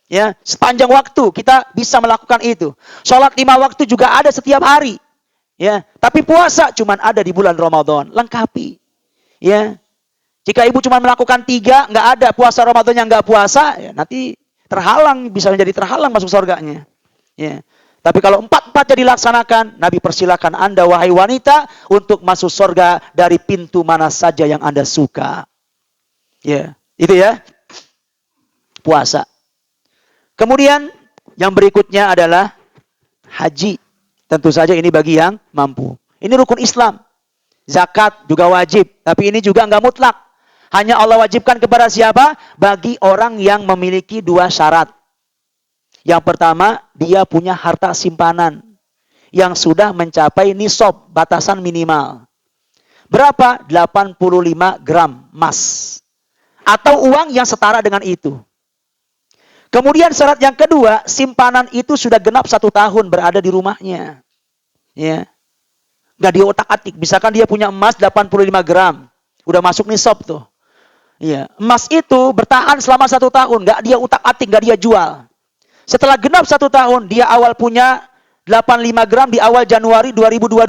ya, sepanjang waktu kita bisa melakukan itu. Sholat 5 waktu juga ada setiap hari, ya. Tapi puasa cuma ada di bulan Ramadan, lengkapi, ya. Jika ibu cuma melakukan 3, nggak ada puasa Ramadan yang nggak puasa, ya, nanti terhalang, bisa menjadi terhalang masuk surganya, ya. Tapi kalau 4-4-nya dilaksanakan, Nabi persilakan Anda, wahai wanita, untuk masuk surga dari pintu mana saja yang Anda suka. Ya, itu ya. Puasa. Kemudian, yang berikutnya adalah haji. Tentu saja ini bagi yang mampu. Ini rukun Islam. Zakat juga wajib, tapi ini juga enggak mutlak. Hanya Allah wajibkan kepada siapa? Bagi orang yang memiliki 2 syarat. Yang pertama, dia punya harta simpanan yang sudah mencapai nisab, batasan minimal. Berapa? 85 gram emas. Atau uang yang setara dengan itu. Kemudian syarat yang kedua, simpanan itu sudah genap 1 tahun berada di rumahnya. Ya. Nggak diotak-atik. Misalkan dia punya emas 85 gram. Udah masuk nisab tuh. Ya. Emas itu bertahan selama 1 tahun. Nggak dia utak-atik, nggak dia jual. Setelah genap 1 tahun, dia awal punya 85 gram di awal Januari 2022,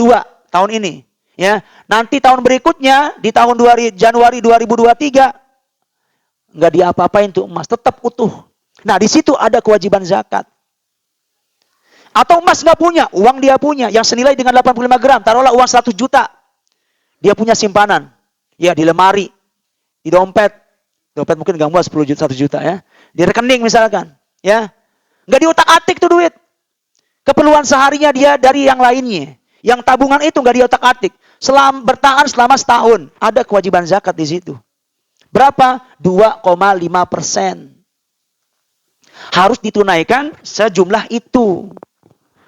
tahun ini. Ya, nanti tahun berikutnya, di tahun Januari 2023, nggak diapa-apain tuh emas, tetap utuh. Nah, di situ ada kewajiban zakat. Atau emas nggak punya, uang dia punya, yang senilai dengan 85 gram, taruhlah uang 100 juta. Dia punya simpanan, ya di lemari, di dompet mungkin nggak muat 10 juta, 1 juta ya. Di rekening misalkan, ya. Nggak diutak-atik tuh duit. Keperluan seharinya dia dari yang lainnya. Yang tabungan itu nggak diotak-atik. Bertahan selama setahun. Ada kewajiban zakat di situ. Berapa? 2,5%. Harus ditunaikan sejumlah itu.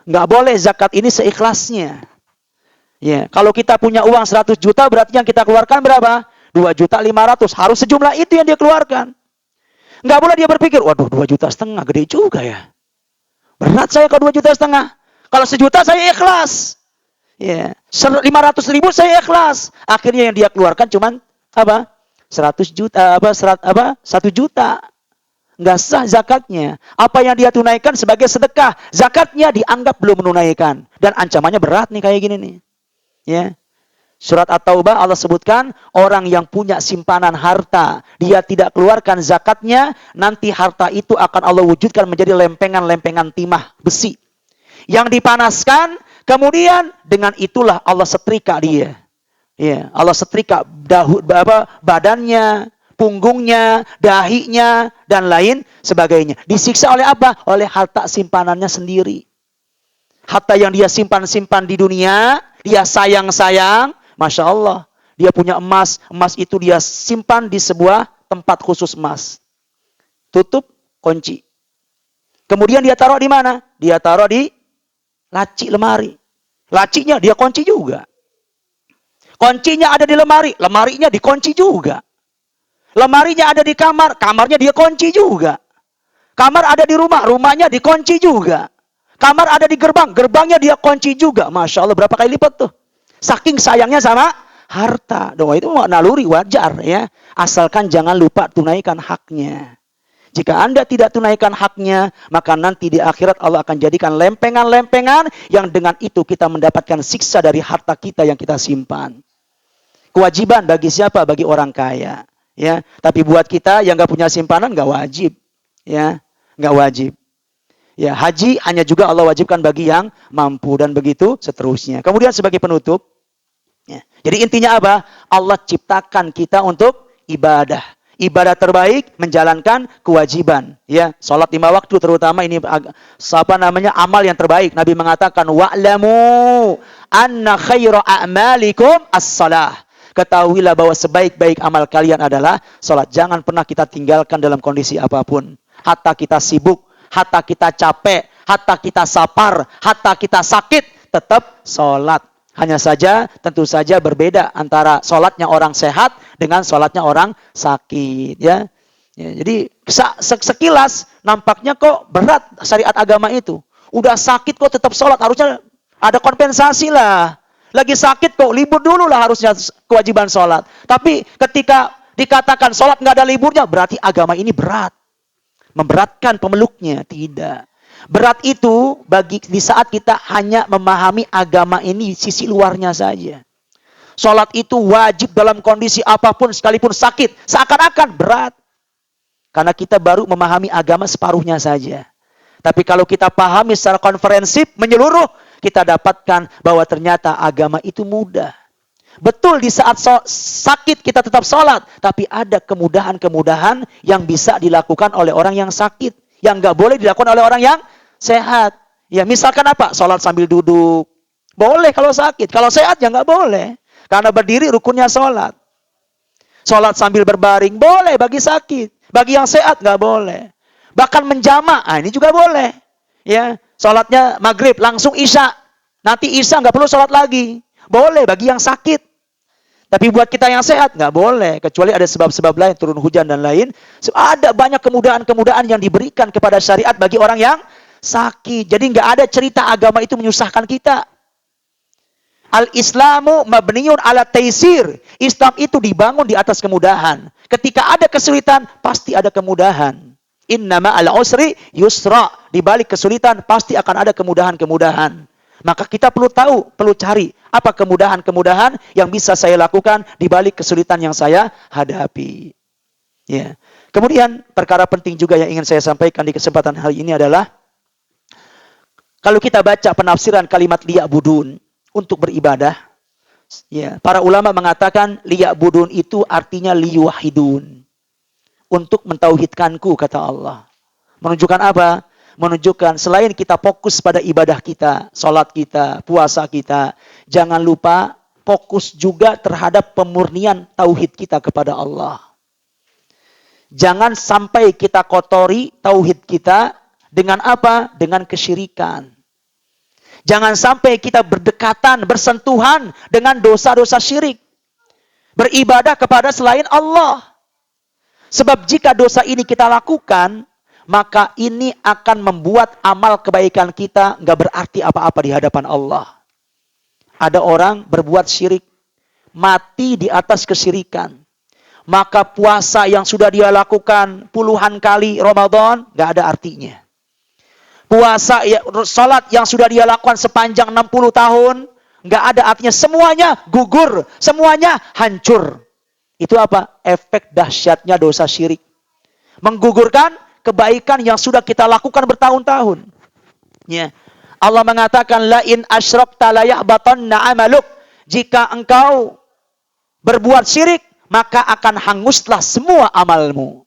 Nggak boleh zakat ini seikhlasnya. Ya, kalau kita punya uang 100 juta berarti yang kita keluarkan berapa? 2.500.000. Harus sejumlah itu yang dia keluarkan. Nggak boleh dia berpikir, waduh 2,5 juta, gede juga ya. Berat saya kalau 2,5 juta. Kalau 1 juta saya ikhlas. Ya, 500.000 saya ikhlas. Akhirnya yang dia keluarkan cuman apa? 100 juta, 1 juta. Nggak sah zakatnya. Apa yang dia tunaikan sebagai sedekah, zakatnya dianggap belum menunaikan. Dan ancamannya berat nih kayak gini nih. Ya. Surat At-Taubah Allah sebutkan, orang yang punya simpanan harta, dia tidak keluarkan zakatnya, nanti harta itu akan Allah wujudkan menjadi lempengan-lempengan timah besi. Yang dipanaskan, kemudian dengan itulah Allah setrika dia. Ya, Allah setrika badannya, punggungnya, dahinya, dan lain sebagainya. Disiksa oleh apa? Oleh harta simpanannya sendiri. Harta yang dia simpan-simpan di dunia, dia sayang-sayang, Masya Allah, dia punya emas. Emas itu dia simpan di sebuah tempat khusus emas. Tutup, kunci. Kemudian dia taruh di mana? Dia taruh di laci lemari. Lacinya dia kunci juga. Kuncinya ada di lemari. Lemarinya dikunci juga. Lemarinya ada di kamar. Kamarnya dia kunci juga. Kamar ada di rumah, rumahnya dikunci juga. Kamar ada di gerbang, gerbangnya dia kunci juga. Masya Allah, berapa kali lipat tuh. Saking sayangnya sama harta. Doa itu naluri wajar ya. Asalkan jangan lupa tunaikan haknya. Jika Anda tidak tunaikan haknya, maka nanti di akhirat Allah akan jadikan lempengan-lempengan yang dengan itu kita mendapatkan siksa dari harta kita yang kita simpan. Kewajiban bagi siapa? Bagi orang kaya. Ya, tapi buat kita yang nggak punya simpanan nggak wajib. Ya, nggak wajib. Ya, haji hanya juga Allah wajibkan bagi yang mampu dan begitu seterusnya. Kemudian sebagai penutup, ya, jadi intinya apa? Allah ciptakan kita untuk ibadah. Ibadah terbaik menjalankan kewajiban. Ya, salat 5 waktu terutama ini amal yang terbaik. Nabi mengatakan wa'lamu anna khaira a'malikum as-salah. Ketahuilah bahwa sebaik-baik amal kalian adalah salat. Jangan pernah kita tinggalkan dalam kondisi apapun. Hatta kita sibuk, hatta kita capek, hatta kita sapar, hatta kita sakit, tetap salat. Hanya saja, tentu saja berbeda antara sholatnya orang sehat dengan sholatnya orang sakit. Ya, jadi sekilas nampaknya kok berat syariat agama itu. Udah sakit kok tetap sholat, harusnya ada kompensasi lah. Lagi sakit kok libur dulu lah harusnya kewajiban sholat. Tapi ketika dikatakan sholat nggak ada liburnya, berarti agama ini berat. Memberatkan pemeluknya, tidak. Berat itu di saat kita hanya memahami agama ini sisi luarnya saja. Sholat itu wajib dalam kondisi apapun sekalipun sakit. Seakan-akan berat. Karena kita baru memahami agama separuhnya saja. Tapi kalau kita pahami secara komprehensif, menyeluruh, kita dapatkan bahwa ternyata agama itu mudah. Betul di saat sakit kita tetap sholat. Tapi ada kemudahan-kemudahan yang bisa dilakukan oleh orang yang sakit. Yang nggak boleh dilakukan oleh orang yang sehat. Ya misalkan apa? Sholat sambil duduk. Boleh kalau sakit. Kalau sehat ya nggak boleh. Karena berdiri rukunnya sholat. Sholat sambil berbaring. Boleh bagi sakit. Bagi yang sehat nggak boleh. Bahkan menjamak. Ini juga boleh. Ya, sholatnya maghrib langsung isya. Nanti isya nggak perlu sholat lagi. Boleh bagi yang sakit. Tapi buat kita yang sehat, nggak boleh. Kecuali ada sebab-sebab lain, turun hujan dan lain. Ada banyak kemudahan-kemudahan yang diberikan kepada syariat bagi orang yang sakit. Jadi nggak ada cerita agama itu menyusahkan kita. Al-Islamu mabniun ala taisir. Islam itu dibangun di atas kemudahan. Ketika ada kesulitan, pasti ada kemudahan. Innama al-usri yusra. Di balik kesulitan, pasti akan ada kemudahan-kemudahan. Maka kita perlu tahu, perlu cari apa kemudahan-kemudahan yang bisa saya lakukan di balik kesulitan yang saya hadapi. Ya. Kemudian perkara penting juga yang ingin saya sampaikan di kesempatan hari ini adalah kalau kita baca penafsiran kalimat liya'budun untuk beribadah, ya, para ulama mengatakan liya'budun itu artinya liyuwahidun. Untuk mentauhidkanku, kata Allah. Menunjukkan apa? Menunjukkan selain kita fokus pada ibadah kita, sholat kita, puasa kita, jangan lupa fokus juga terhadap pemurnian tauhid kita kepada Allah. Jangan sampai kita kotori tauhid kita dengan apa? Dengan kesyirikan. Jangan sampai kita berdekatan, bersentuhan dengan dosa-dosa syirik. Beribadah kepada selain Allah. Sebab jika dosa ini kita lakukan, maka ini akan membuat amal kebaikan kita nggak berarti apa-apa di hadapan Allah. Ada orang berbuat syirik, mati di atas kesyirikan. Maka puasa yang sudah dia lakukan puluhan kali Ramadan, nggak ada artinya. Puasa, salat yang sudah dia lakukan sepanjang 60 tahun, nggak ada artinya. Semuanya gugur, semuanya hancur. Itu apa? Efek dahsyatnya dosa syirik. Menggugurkan kebaikan yang sudah kita lakukan bertahun-tahun. Ya. Allah mengatakan la in asyrakta la yahbatanna 'amaluk. Jika engkau berbuat syirik, maka akan hanguslah semua amalmu.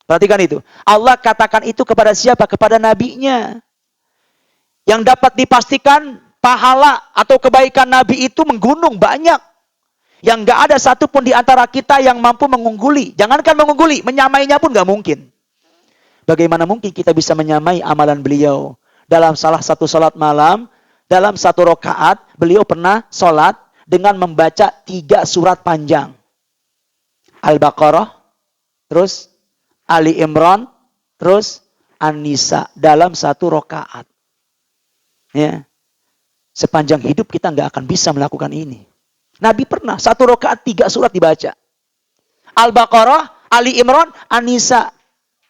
Perhatikan itu. Allah katakan itu kepada siapa? Kepada nabinya. Yang dapat dipastikan pahala atau kebaikan nabi itu menggunung banyak. Yang enggak ada satupun di antara kita yang mampu mengungguli. Jangankan mengungguli, menyamainya pun enggak mungkin. Bagaimana mungkin kita bisa menyamai amalan beliau? Dalam salah satu salat malam, dalam satu rakaat, beliau pernah salat dengan membaca 3 surat panjang. Al-Baqarah, terus Ali Imran, terus An-Nisa dalam 1 rakaat. Ya. Sepanjang hidup kita nggak akan bisa melakukan ini. Nabi pernah 1 rakaat 3 surat dibaca. Al-Baqarah, Ali Imran, An-Nisa.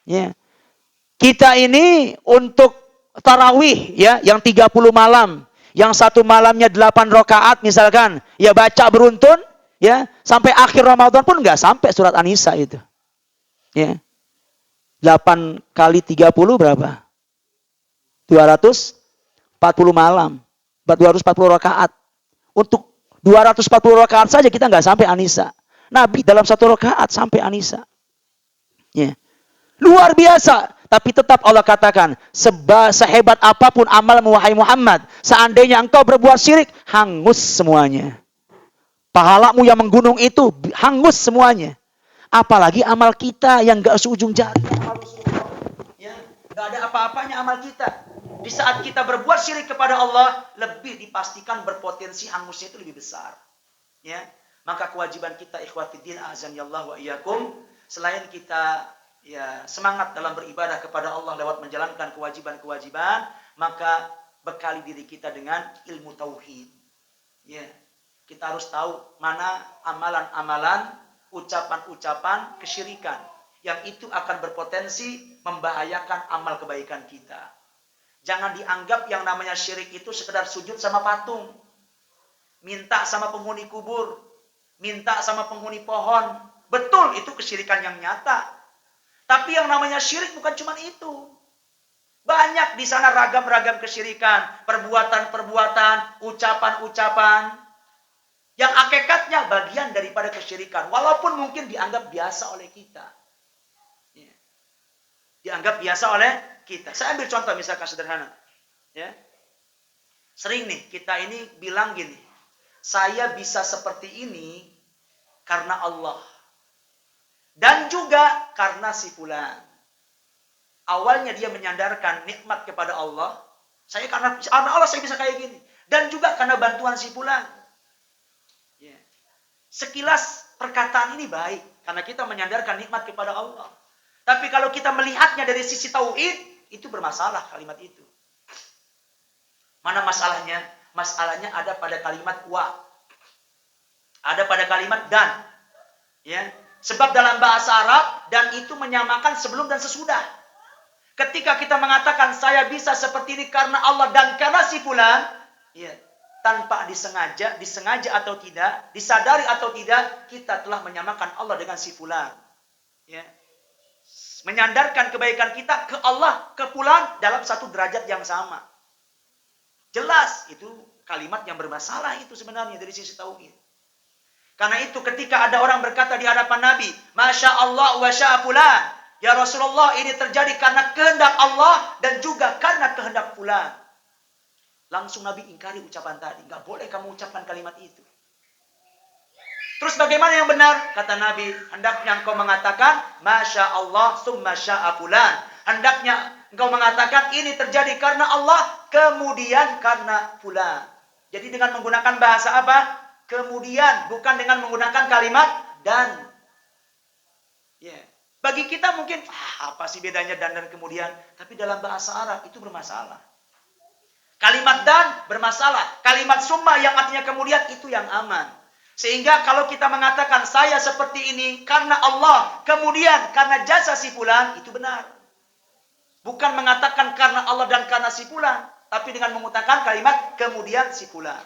Ya. Kita ini untuk tarawih ya, yang 30 malam, yang 1 malamnya 8 rakaat misalkan, ya baca beruntun, ya sampai akhir Ramadan pun nggak sampai surat An-Nisa itu. Ya. 8 kali 30 berapa? 240 malam. 240 rakaat. Untuk 240 rakaat saja kita nggak sampai An-Nisa. Nabi dalam 1 rakaat sampai An-Nisa. Ya. Luar biasa. Tapi tetap Allah katakan, sehebat apapun amal wahai Muhammad, seandainya engkau berbuat syirik, hangus semuanya. Pahalamu yang menggunung itu hangus semuanya. Apalagi amal kita yang gak seujung jari. Ya, gak ada apa-apanya amal kita. Di saat kita berbuat syirik kepada Allah, lebih dipastikan berpotensi hangusnya itu lebih besar. Ya, maka kewajiban kita ikhwatiddin azanillahu wa iyyakum, selain kita ya semangat dalam beribadah kepada Allah lewat menjalankan kewajiban-kewajiban, maka bekali diri kita dengan ilmu tauhid. Ya, kita harus tahu mana amalan-amalan, ucapan-ucapan kesyirikan yang itu akan berpotensi membahayakan amal kebaikan kita. Jangan dianggap yang namanya syirik itu sekedar sujud sama patung, minta sama penghuni kubur, minta sama penghuni pohon. Betul, itu kesyirikan yang nyata. Tapi yang namanya syirik bukan cuma itu. Banyak di sana ragam-ragam kesyirikan, perbuatan-perbuatan, ucapan-ucapan yang hakikatnya bagian daripada kesyirikan, walaupun mungkin dianggap biasa oleh kita. Ya. Dianggap biasa oleh kita. Saya ambil contoh misalkan sederhana. Ya. Sering nih kita ini bilang gini, saya bisa seperti ini karena Allah. Dan juga karena si fulan. Awalnya dia menyandarkan nikmat kepada Allah. Karena Allah saya bisa kayak gini. Dan juga karena bantuan si fulan. Ya. Sekilas perkataan ini baik. Karena kita menyandarkan nikmat kepada Allah. Tapi kalau kita melihatnya dari sisi tauhid, itu bermasalah kalimat itu. Mana masalahnya? Masalahnya ada pada kalimat wa. Ada pada kalimat dan. Ya. Sebab dalam bahasa Arab, dan itu menyamakan sebelum dan sesudah. Ketika kita mengatakan saya bisa seperti ini karena Allah dan karena si fulan, ya, tanpa disengaja atau tidak, disadari atau tidak, kita telah menyamakan Allah dengan si fulan. Ya. Menyandarkan kebaikan kita ke Allah, ke fulan dalam satu derajat yang sama. Jelas, itu kalimat yang bermasalah itu sebenarnya dari sisi tauhid. Karena itu ketika ada orang berkata di hadapan Nabi, Masya Allah wa sya'a fulan. Ya Rasulullah, ini terjadi karena kehendak Allah dan juga karena kehendak fulan. Langsung Nabi ingkari ucapan tadi. Nggak boleh kamu ucapkan kalimat itu. Terus bagaimana yang benar? Kata Nabi, hendaknya engkau mengatakan, Masya Allah summa sya'a fulan. Hendaknya engkau mengatakan ini terjadi karena Allah, kemudian karena fulan. Jadi dengan menggunakan bahasa apa? Kemudian, bukan dengan menggunakan kalimat dan. Ya. Bagi kita mungkin, apa sih bedanya dan kemudian? Tapi dalam bahasa Arab itu bermasalah. Kalimat dan bermasalah. Kalimat summa yang artinya kemudian itu yang aman. Sehingga kalau kita mengatakan saya seperti ini karena Allah, kemudian karena jasa si fulan, itu benar. Bukan mengatakan karena Allah dan karena si fulan, tapi dengan mengutarakan kalimat kemudian si fulan.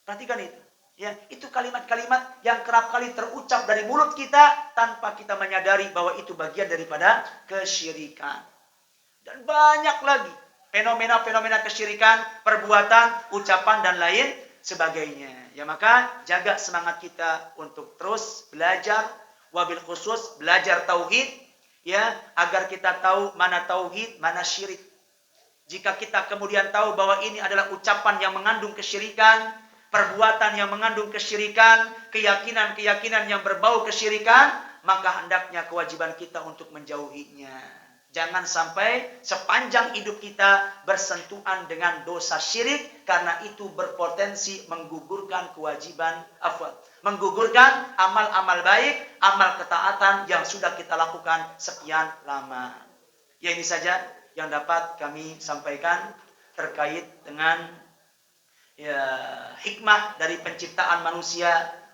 Perhatikan itu. Ya, itu kalimat-kalimat yang kerap kali terucap dari mulut kita tanpa kita menyadari bahwa itu bagian daripada kesyirikan. Dan banyak lagi fenomena-fenomena kesyirikan, perbuatan, ucapan dan lain sebagainya. Ya, maka jaga semangat kita untuk terus belajar, wabil khusus belajar tauhid, ya, agar kita tahu mana tauhid, mana syirik. Jika kita kemudian tahu bahwa ini adalah ucapan yang mengandung kesyirikan, perbuatan yang mengandung kesyirikan, keyakinan-keyakinan yang berbau kesyirikan, maka hendaknya kewajiban kita untuk menjauhinya. Jangan sampai sepanjang hidup kita bersentuhan dengan dosa syirik, karena itu berpotensi menggugurkan kewajiban, menggugurkan amal-amal baik, amal ketaatan yang sudah kita lakukan sekian lama. Ya, ini saja yang dapat kami sampaikan terkait dengan hikmah dari penciptaan manusia.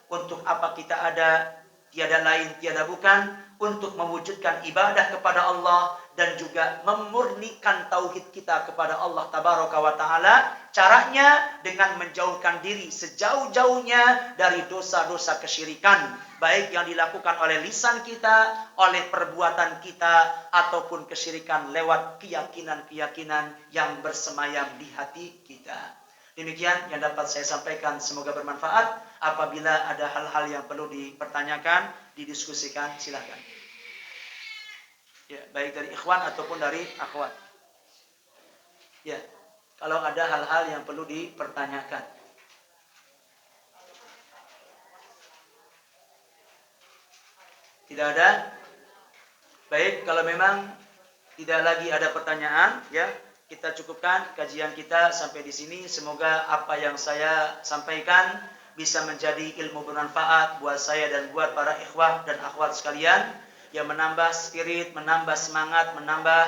Untuk apa kita ada, tiada lain tiada bukan, untuk mewujudkan ibadah kepada Allah dan juga memurnikan tauhid kita kepada Allah tabaraka wa taala. Caranya dengan menjauhkan diri sejauh-jauhnya dari dosa-dosa kesyirikan, baik yang dilakukan oleh lisan kita, oleh perbuatan kita, ataupun kesyirikan lewat keyakinan-keyakinan yang bersemayam di hati kita. Demikian yang dapat saya sampaikan, semoga bermanfaat. Apabila ada hal-hal yang perlu dipertanyakan, didiskusikan, silakan. Ya, baik dari ikhwan ataupun dari akhwat. Ya, kalau ada hal-hal yang perlu dipertanyakan. Tidak ada? Baik, kalau memang tidak lagi ada pertanyaan, ya, kita cukupkan kajian kita sampai di sini. Semoga apa yang saya sampaikan bisa menjadi ilmu bermanfaat buat saya dan buat para ikhwah dan akhwat sekalian, yang menambah spirit, menambah semangat, menambah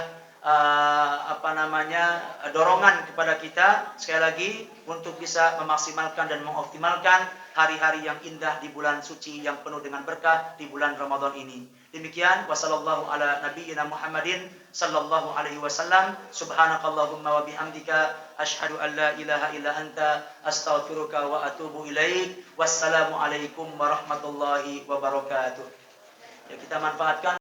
dorongan kepada kita sekali lagi untuk bisa memaksimalkan dan mengoptimalkan hari-hari yang indah di bulan suci yang penuh dengan berkah di bulan Ramadan ini. Demikian, wassallallahu ala nabiyyina Muhammadin sallallahu alaihi wasallam. Subhanakallahumma wa bihamdika asyhadu an la ilaha illa anta astaghfiruka wa atubu ilaik. Wassalamu alaikum warahmatullahi wabarakatuh. Ya, kita manfaatkan